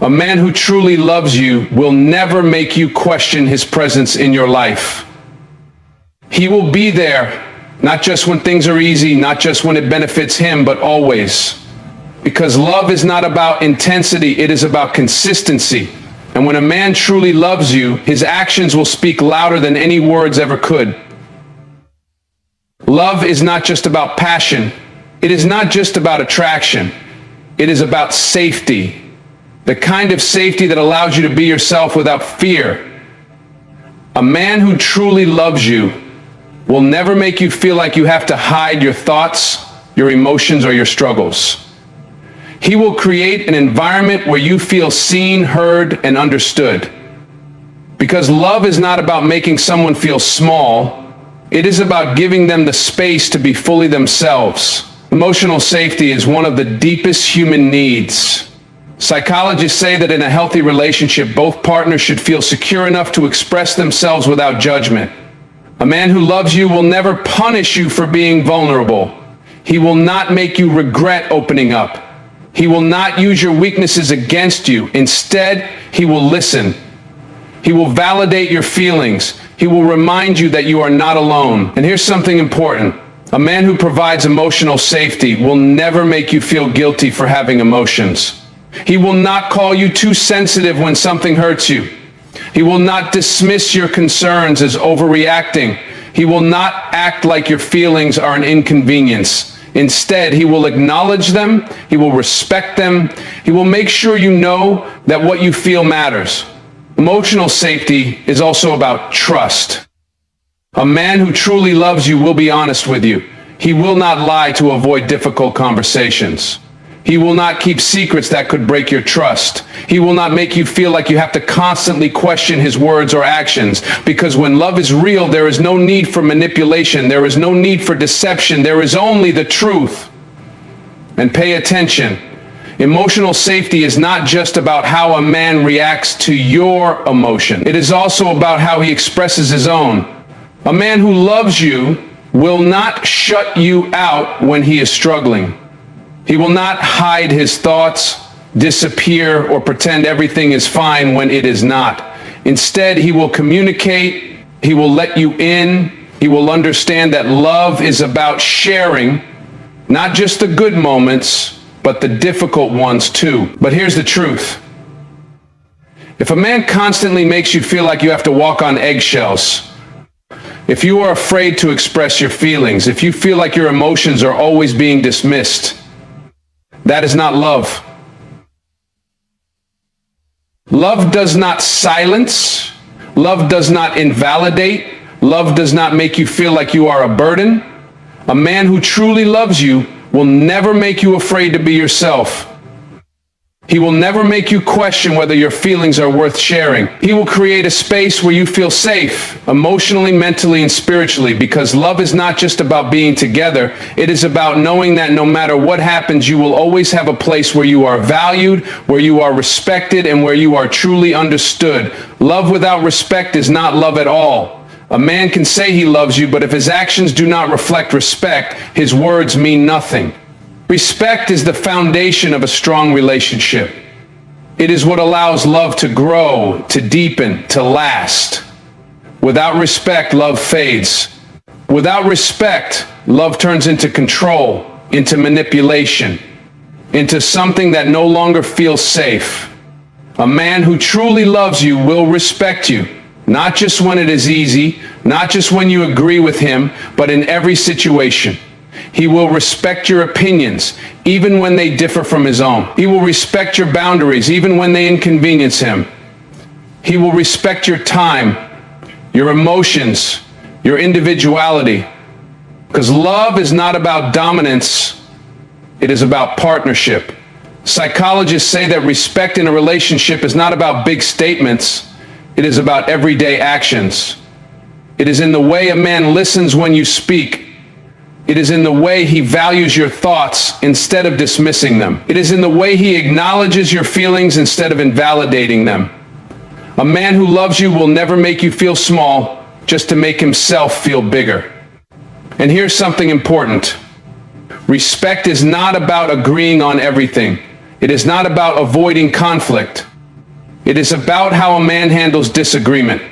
A man who truly loves you will never make you question his presence in your life. He will be there, not just when things are easy, not just when it benefits him, but always. Because love is not about intensity, it is about consistency. And when a man truly loves you, his actions will speak louder than any words ever could. Love is not just about passion. It is not just about attraction. It is about safety. The kind of safety that allows you to be yourself without fear. A man who truly loves you will never make you feel like you have to hide your thoughts, your emotions, or your struggles. He will create an environment where you feel seen, heard, and understood. Because love is not about making someone feel small. It is about giving them the space to be fully themselves. Emotional safety is one of the deepest human needs. Psychologists say that in a healthy relationship, both partners should feel secure enough to express themselves without judgment. A man who loves you will never punish you for being vulnerable. He will not make you regret opening up. He will not use your weaknesses against you. Instead, he will listen. He will validate your feelings. He will remind you that you are not alone. And here's something important. A man who provides emotional safety will never make you feel guilty for having emotions. He will not call you too sensitive when something hurts you. He will not dismiss your concerns as overreacting. He will not act like your feelings are an inconvenience. Instead, he will acknowledge them, he will respect them, he will make sure you know that what you feel matters. Emotional safety is also about trust. A man who truly loves you will be honest with you. He will not lie to avoid difficult conversations. He will not keep secrets that could break your trust. He will not make you feel like you have to constantly question his words or actions, because when love is real, there is no need for manipulation. There is no need for deception. There is only the truth. And pay attention. Emotional safety is not just about how a man reacts to your emotion. It is also about how he expresses his own. A man who loves you will not shut you out when he is struggling. He will not hide his thoughts, disappear, or pretend everything is fine when it is not. Instead, he will communicate, he will let you in, he will understand that love is about sharing, not just the good moments, but the difficult ones too. But here's the truth. If a man constantly makes you feel like you have to walk on eggshells, if you are afraid to express your feelings, if you feel like your emotions are always being dismissed, that is not love. Love does not silence. Love does not invalidate. Love does not make you feel like you are a burden. A man who truly loves you will never make you afraid to be yourself. He will never make you question whether your feelings are worth sharing. He will create a space where you feel safe, emotionally, mentally, and spiritually, because love is not just about being together. It is about knowing that no matter what happens, you will always have a place where you are valued, where you are respected, and where you are truly understood. Love without respect is not love at all. A man can say he loves you, but if his actions do not reflect respect, his words mean nothing. Respect is the foundation of a strong relationship. It is what allows love to grow, to deepen, to last. Without respect, love fades. Without respect, love turns into control, into manipulation, into something that no longer feels safe. A man who truly loves you will respect you, not just when it is easy, not just when you agree with him, but in every situation. He will respect your opinions, even when they differ from his own. He will respect your boundaries, even when they inconvenience him. He will respect your time, your emotions, your individuality. Because love is not about dominance, it is about partnership. Psychologists say that respect in a relationship is not about big statements, it is about everyday actions. It is in the way a man listens when you speak. It is in the way he values your thoughts instead of dismissing them. It is in the way he acknowledges your feelings instead of invalidating them. A man who loves you will never make you feel small just to make himself feel bigger. And here's something important. Respect is not about agreeing on everything. It is not about avoiding conflict. It is about how a man handles disagreement.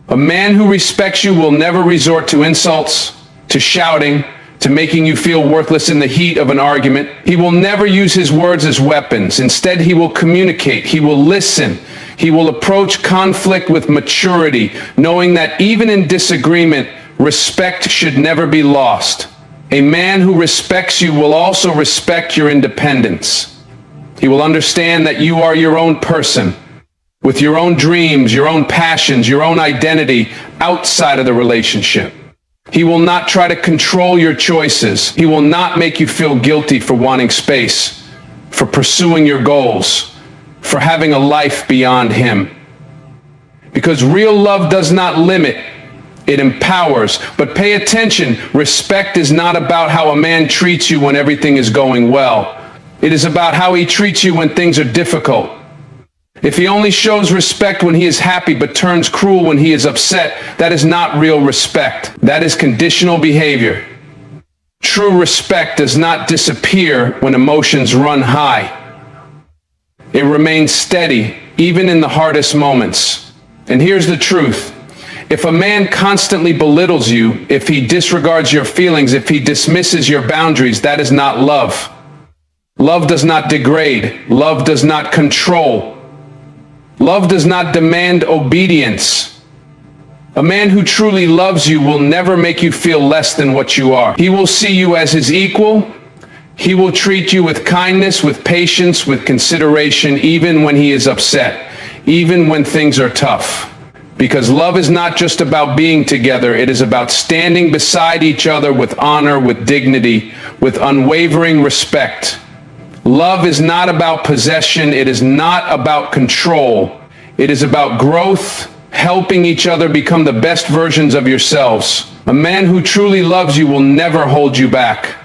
A man who respects you will never resort to insults, to shouting, to making you feel worthless in the heat of an argument. He will never use his words as weapons. Instead, he will communicate. He will listen. He will approach conflict with maturity, knowing that even in disagreement, respect should never be lost. A man who respects you will also respect your independence. He will understand that you are your own person, with your own dreams, your own passions, your own identity outside of the relationship. He will not try to control your choices. He will not make you feel guilty for wanting space, for pursuing your goals, for having a life beyond him. Because real love does not limit, it empowers. But pay attention, respect is not about how a man treats you when everything is going well. It is about how he treats you when things are difficult. If he only shows respect when he is happy but turns cruel when he is upset, that is not real respect. That is conditional behavior. True respect does not disappear when emotions run high. It remains steady, even in the hardest moments. And here's the truth. If a man constantly belittles you, if he disregards your feelings, if he dismisses your boundaries, that is not love. Love does not degrade. Love does not control. Love does not demand obedience. A man who truly loves you will never make you feel less than what you are. He will see you as his equal. He will treat you with kindness, with patience, with consideration, even when he is upset, even when things are tough. Because love is not just about being together, it is about standing beside each other with honor, with dignity, with unwavering respect. Love is not about possession, it is not about control. It is about growth, helping each other become the best versions of yourselves. A man who truly loves you will never hold you back.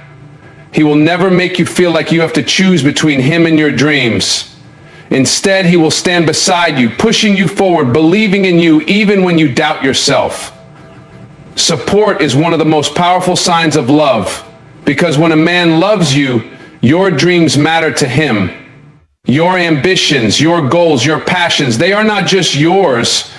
He will never make you feel like you have to choose between him and your dreams. Instead, he will stand beside you, pushing you forward, believing in you even when you doubt yourself. Support is one of the most powerful signs of love, because when a man loves you, your dreams matter to him. Your ambitions, your goals, your passions, they are not just yours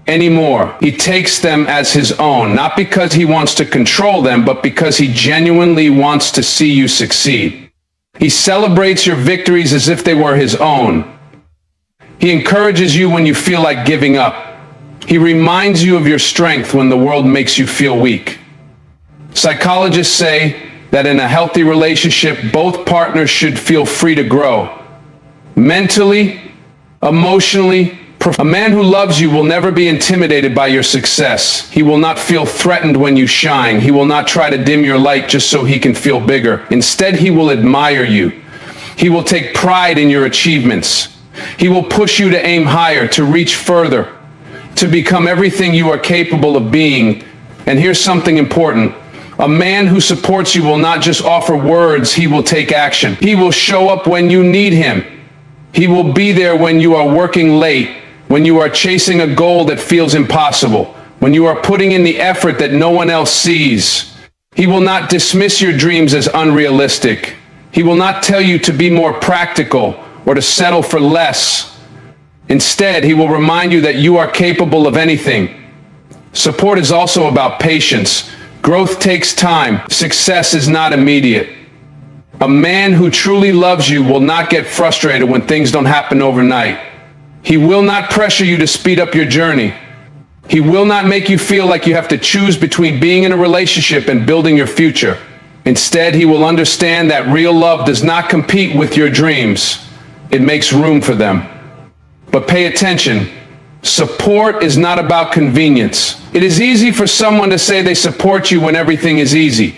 anymore. He takes them as his own, not because he wants to control them, but because he genuinely wants to see you succeed. He celebrates your victories as if they were his own. He encourages you when you feel like giving up. He reminds you of your strength when the world makes you feel weak. Psychologists say that in a healthy relationship, both partners should feel free to grow. Mentally, emotionally, a man who loves you will never be intimidated by your success. He will not feel threatened when you shine. He will not try to dim your light just so he can feel bigger. Instead, he will admire you. He will take pride in your achievements. He will push you to aim higher, to reach further, to become everything you are capable of being. And here's something important. A man who supports you will not just offer words, he will take action. He will show up when you need him. He will be there when you are working late, when you are chasing a goal that feels impossible, when you are putting in the effort that no one else sees. He will not dismiss your dreams as unrealistic. He will not tell you to be more practical or to settle for less. Instead, he will remind you that you are capable of anything. Support is also about patience. Growth takes time. Success is not immediate. A man who truly loves you will not get frustrated when things don't happen overnight. He will not pressure you to speed up your journey. He will not make you feel like you have to choose between being in a relationship and building your future. Instead, he will understand that real love does not compete with your dreams. It makes room for them. But pay attention. Support is not about convenience. It is easy for someone to say they support you when everything is easy.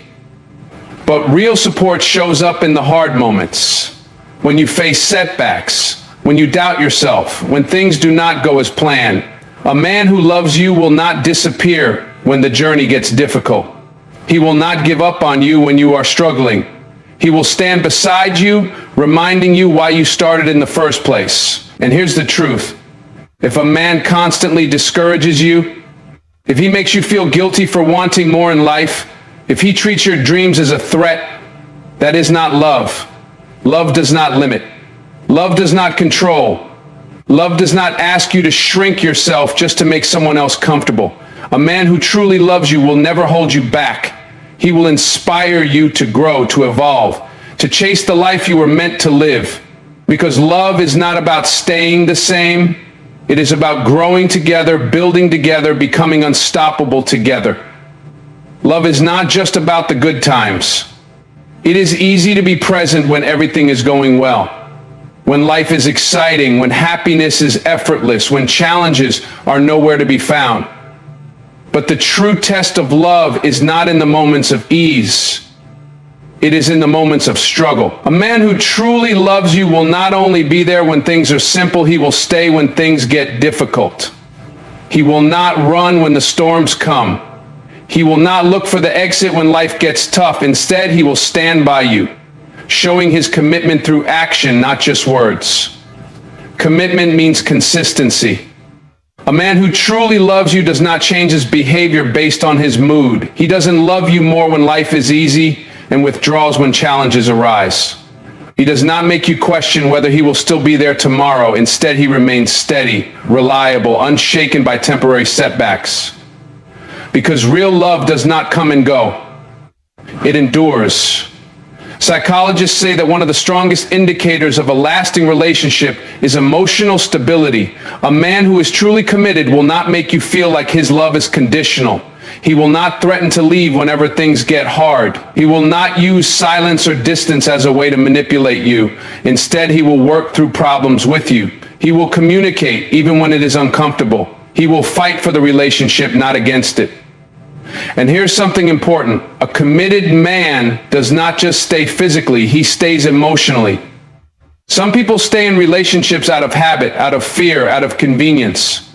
But real support shows up in the hard moments, when you face setbacks, when you doubt yourself, when things do not go as planned. A man who loves you will not disappear when the journey gets difficult. He will not give up on you when you are struggling. He will stand beside you, reminding you why you started in the first place. And here's the truth. If a man constantly discourages you, if he makes you feel guilty for wanting more in life, if he treats your dreams as a threat, that is not love. Love does not limit. Love does not control. Love does not ask you to shrink yourself just to make someone else comfortable. A man who truly loves you will never hold you back. He will inspire you to grow, to evolve, to chase the life you were meant to live. Because love is not about staying the same. It is about growing together, building together, becoming unstoppable together. Love is not just about the good times. It is easy to be present when everything is going well, when life is exciting, when happiness is effortless, when challenges are nowhere to be found. But the true test of love is not in the moments of ease. It is in the moments of struggle. A man who truly loves you will not only be there when things are simple, he will stay when things get difficult. He will not run when the storms come. He will not look for the exit when life gets tough. Instead, he will stand by you, showing his commitment through action, not just words. Commitment means consistency. A man who truly loves you does not change his behavior based on his mood. He doesn't love you more when life is easy and withdraws when challenges arise. He does not make you question whether he will still be there tomorrow. Instead, he remains steady, reliable, unshaken by temporary setbacks. Because real love does not come and go. It endures. Psychologists say that one of the strongest indicators of a lasting relationship is emotional stability. A man who is truly committed will not make you feel like his love is conditional. He will not threaten to leave whenever things get hard. He will not use silence or distance as a way to manipulate you. Instead, he will work through problems with you. He will communicate even when it is uncomfortable. He will fight for the relationship, not against it. And here's something important. A committed man does not just stay physically, he stays emotionally. Some people stay in relationships out of habit, out of fear, out of convenience.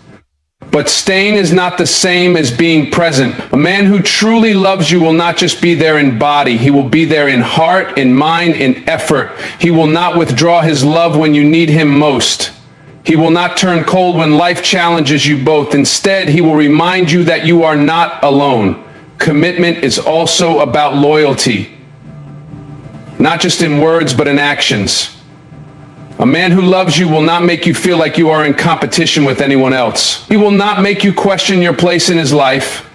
But staying is not the same as being present. A man who truly loves you will not just be there in body. He will be there in heart, in mind, in effort. He will not withdraw his love when you need him most. He will not turn cold when life challenges you both. Instead, he will remind you that you are not alone. Commitment is also about loyalty, not just in words, but in actions. A man who loves you will not make you feel like you are in competition with anyone else. He will not make you question your place in his life.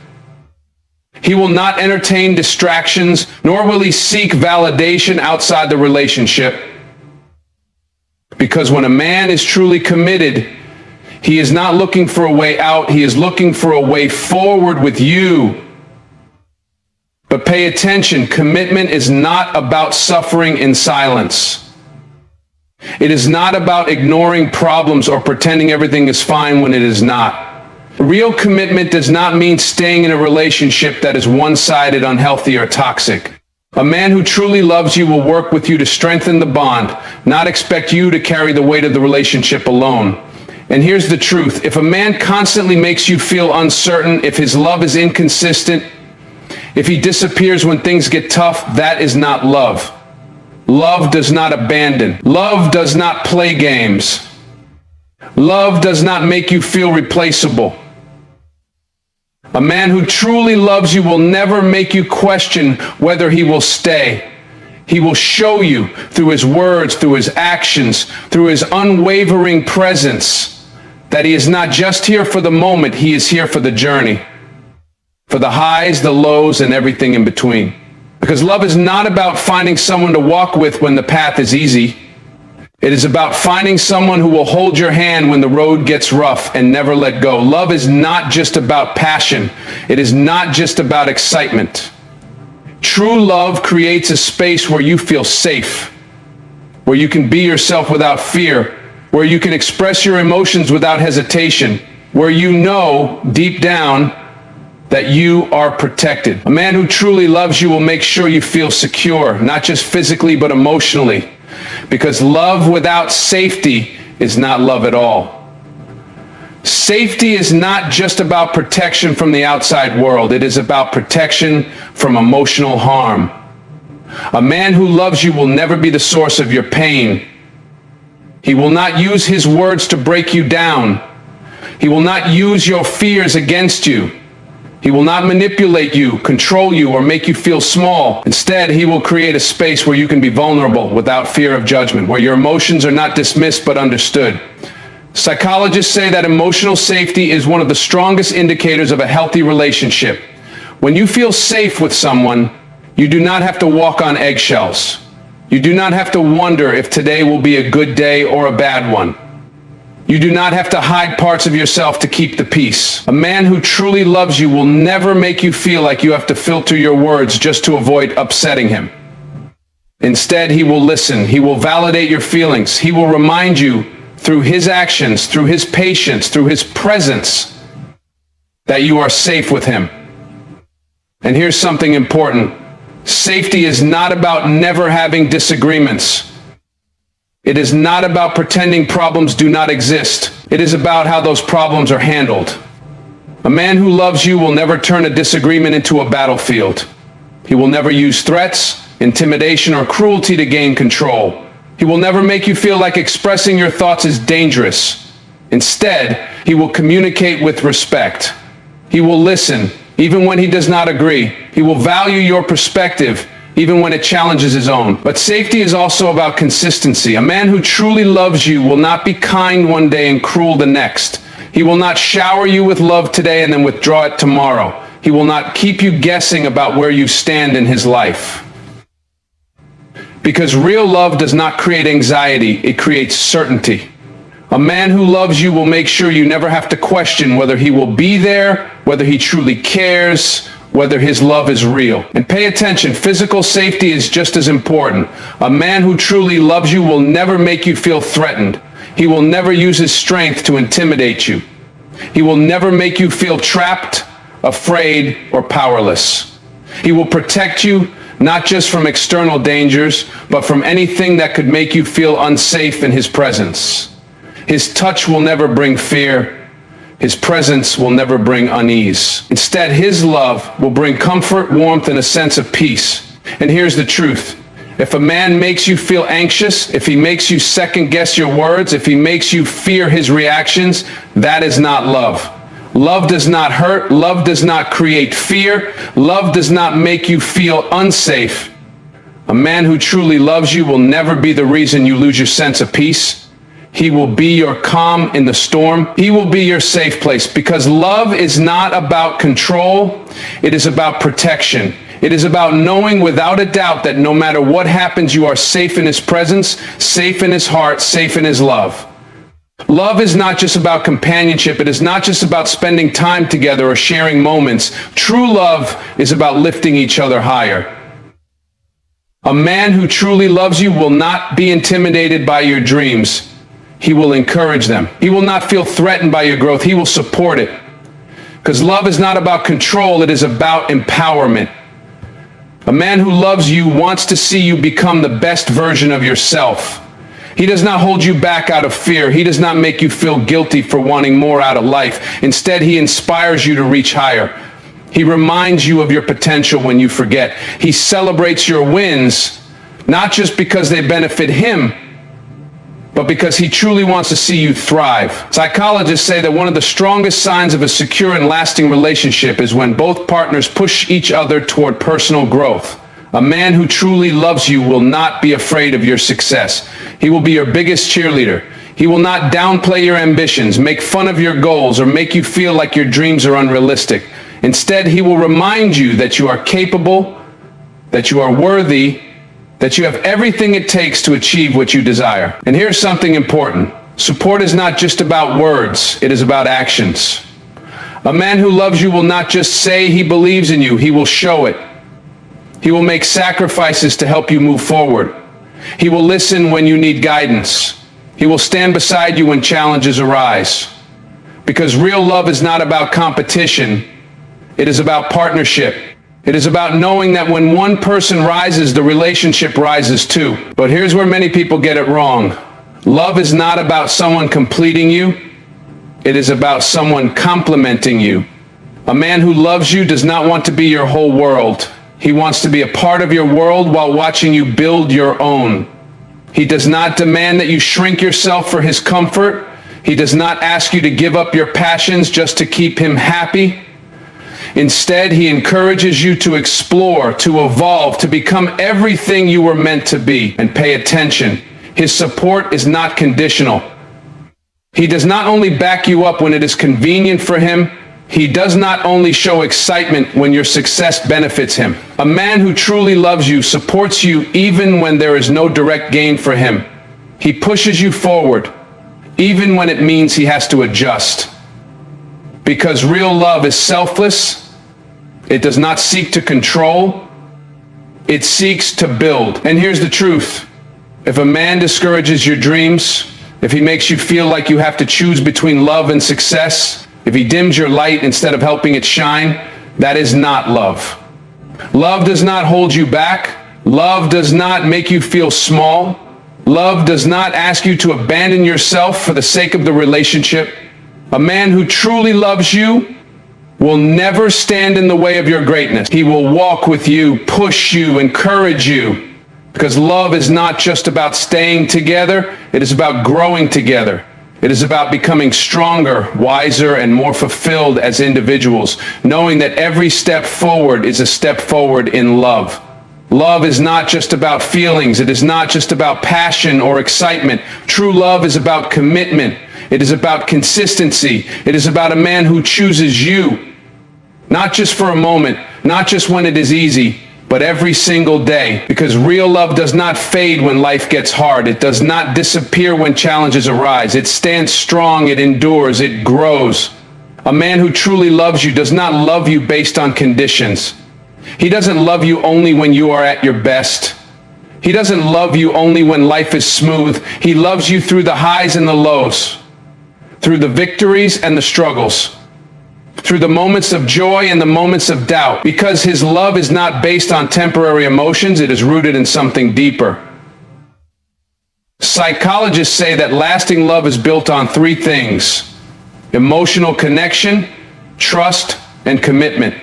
He will not entertain distractions, nor will he seek validation outside the relationship. Because when a man is truly committed, he is not looking for a way out, he is looking for a way forward with you. But pay attention, commitment is not about suffering in silence. It is not about ignoring problems or pretending everything is fine when it is not. Real commitment does not mean staying in a relationship that is one-sided, unhealthy, or toxic. A man who truly loves you will work with you to strengthen the bond, not expect you to carry the weight of the relationship alone. And here's the truth. If a man constantly makes you feel uncertain, if his love is inconsistent, if he disappears when things get tough, that is not love. Love does not abandon. Love does not play games. Love does not make you feel replaceable. A man who truly loves you will never make you question whether he will stay. He will show you through his words, through his actions, through his unwavering presence, that he is not just here for the moment, he is here for the journey, for the highs, the lows, and everything in between. Because love is not about finding someone to walk with when the path is easy. It is about finding someone who will hold your hand when the road gets rough and never let go. Love is not just about passion. It is not just about excitement. True love creates a space where you feel safe, where you can be yourself without fear, where you can express your emotions without hesitation, where you know deep down that you are protected. A man who truly loves you will make sure you feel secure, not just physically, but emotionally. Because love without safety is not love at all. Safety is not just about protection from the outside world. It is about protection from emotional harm. A man who loves you will never be the source of your pain. He will not use his words to break you down. He will not use your fears against you. He will not manipulate you, control you, or make you feel small. Instead, he will create a space where you can be vulnerable without fear of judgment, where your emotions are not dismissed but understood. Psychologists say that emotional safety is one of the strongest indicators of a healthy relationship. When you feel safe with someone, you do not have to walk on eggshells. You do not have to wonder if today will be a good day or a bad one. You do not have to hide parts of yourself to keep the peace. A man who truly loves you will never make you feel like you have to filter your words just to avoid upsetting him. Instead, he will listen. He will validate your feelings. He will remind you through his actions, through his patience, through his presence, that you are safe with him. And here's something important. Safety is not about never having disagreements. It is not about pretending problems do not exist. It is about how those problems are handled. A man who loves you will never turn a disagreement into a battlefield. He will never use threats, intimidation, or cruelty to gain control. He will never make you feel like expressing your thoughts is dangerous. Instead, he will communicate with respect. He will listen, even when he does not agree. He will value your perspective, even when it challenges his own. But safety is also about consistency. A man who truly loves you will not be kind one day and cruel the next. He will not shower you with love today and then withdraw it tomorrow. He will not keep you guessing about where you stand in his life. Because real love does not create anxiety, it creates certainty. A man who loves you will make sure you never have to question whether he will be there, whether he truly cares, whether his love is real. And pay attention, physical safety is just as important. A man who truly loves you will never make you feel threatened. He will never use his strength to intimidate you. He will never make you feel trapped, afraid, or powerless. He will protect you not just from external dangers, but from anything that could make you feel unsafe in his presence. His touch will never bring fear. His presence will never bring unease. Instead, his love will bring comfort, warmth, and a sense of peace. And here's the truth. If a man makes you feel anxious, if he makes you second guess your words, if he makes you fear his reactions, that is not love. Love does not hurt. Love does not create fear. Love does not make you feel unsafe. A man who truly loves you will never be the reason you lose your sense of peace. He will be your calm in the storm. He will be your safe place, because love is not about control. It is about protection. It is about knowing without a doubt that no matter what happens, you are safe in his presence, safe in his heart, safe in his love. Love is not just about companionship. It is not just about spending time together or sharing moments. True love is about lifting each other higher. A man who truly loves you will not be intimidated by your dreams. He will encourage them. He will not feel threatened by your growth. He will support it. Because love is not about control. It is about empowerment. A man who loves you wants to see you become the best version of yourself. He does not hold you back out of fear. He does not make you feel guilty for wanting more out of life. Instead, he inspires you to reach higher. He reminds you of your potential when you forget. He celebrates your wins, not just because they benefit him, but because he truly wants to see you thrive. Psychologists say that one of the strongest signs of a secure and lasting relationship is when both partners push each other toward personal growth. A man who truly loves you will not be afraid of your success. He will be your biggest cheerleader. He will not downplay your ambitions, make fun of your goals, or make you feel like your dreams are unrealistic. Instead, he will remind you that you are capable, that you are worthy, that you have everything it takes to achieve what you desire. And here's something important. Support is not just about words, it is about actions. A man who loves you will not just say he believes in you, he will show it. He will make sacrifices to help you move forward. He will listen when you need guidance. He will stand beside you when challenges arise. Because real love is not about competition, it is about partnership. It is about knowing that when one person rises, the relationship rises too. But here's where many people get it wrong. Love is not about someone completing you. It is about someone complementing you. A man who loves you does not want to be your whole world. He wants to be a part of your world while watching you build your own. He does not demand that you shrink yourself for his comfort. He does not ask you to give up your passions just to keep him happy. Instead, he encourages you to explore, to evolve, to become everything you were meant to be. And pay attention. His support is not conditional. He does not only back you up when it is convenient for him, he does not only show excitement when your success benefits him. A man who truly loves you supports you even when there is no direct gain for him. He pushes you forward, even when it means he has to adjust. Because real love is selfless. It does not seek to control. It seeks to build. And here's the truth. If a man discourages your dreams, if he makes you feel like you have to choose between love and success, if he dims your light instead of helping it shine, that is not love. Love does not hold you back. Love does not make you feel small. Love does not ask you to abandon yourself for the sake of the relationship. A man who truly loves you will never stand in the way of your greatness. He will walk with you, push you, encourage you. Because love is not just about staying together, it is about growing together. It is about becoming stronger, wiser, and more fulfilled as individuals, knowing that every step forward is a step forward in love. Love is not just about feelings. It is not just about passion or excitement. True love is about commitment. It is about consistency. It is about a man who chooses you, not just for a moment, not just when it is easy, but every single day. Because real love does not fade when life gets hard. It does not disappear when challenges arise. It stands strong, it endures, it grows. A man who truly loves you does not love you based on conditions. He doesn't love you only when you are at your best. He doesn't love you only when life is smooth. He loves you through the highs and the lows, through the victories and the struggles, through the moments of joy and the moments of doubt, because his love is not based on temporary emotions, it is rooted in something deeper. Psychologists say that lasting love is built on three things: emotional connection, trust, and commitment.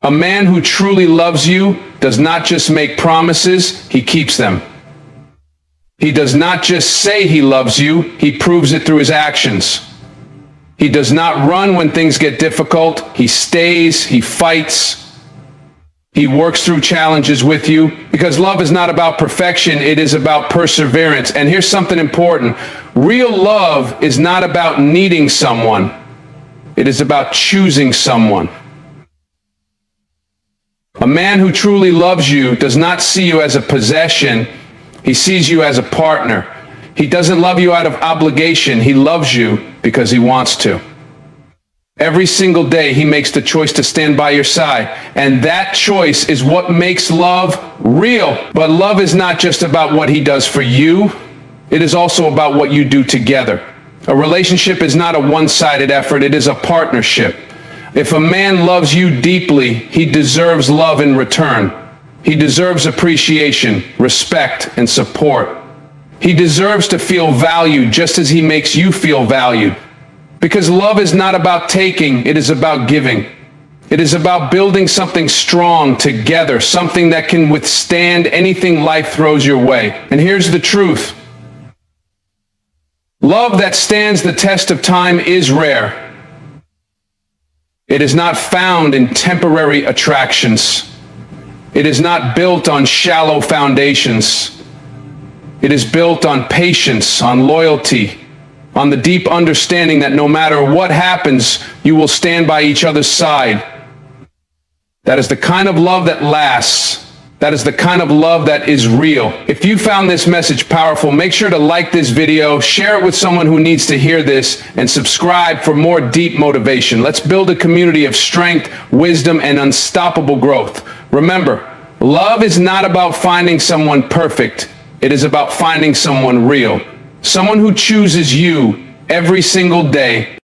A man who truly loves you does not just make promises, he keeps them. He does not just say he loves you, he proves it through his actions. He does not run when things get difficult. He stays, he fights, he works through challenges with you, because love is not about perfection, it is about perseverance. And here's something important. Real love is not about needing someone. It is about choosing someone. A man who truly loves you does not see you as a possession. He sees you as a partner. He doesn't love you out of obligation. He loves you because he wants to. Every single day, he makes the choice to stand by your side. And that choice is what makes love real. But love is not just about what he does for you. It is also about what you do together. A relationship is not a one-sided effort. It is a partnership. If a man loves you deeply, he deserves love in return. He deserves appreciation, respect, and support. He deserves to feel valued just as he makes you feel valued. Because love is not about taking, it is about giving. It is about building something strong together, something that can withstand anything life throws your way. And here's the truth. Love that stands the test of time is rare. It is not found in temporary attractions. It is not built on shallow foundations. It is built on patience, on loyalty, on the deep understanding that no matter what happens, you will stand by each other's side. That is the kind of love that lasts. That is the kind of love that is real. If you found this message powerful, make sure to like this video, share it with someone who needs to hear this, and subscribe for more deep motivation. Let's build a community of strength, wisdom, and unstoppable growth. Remember, love is not about finding someone perfect. It is about finding someone real. Someone who chooses you every single day,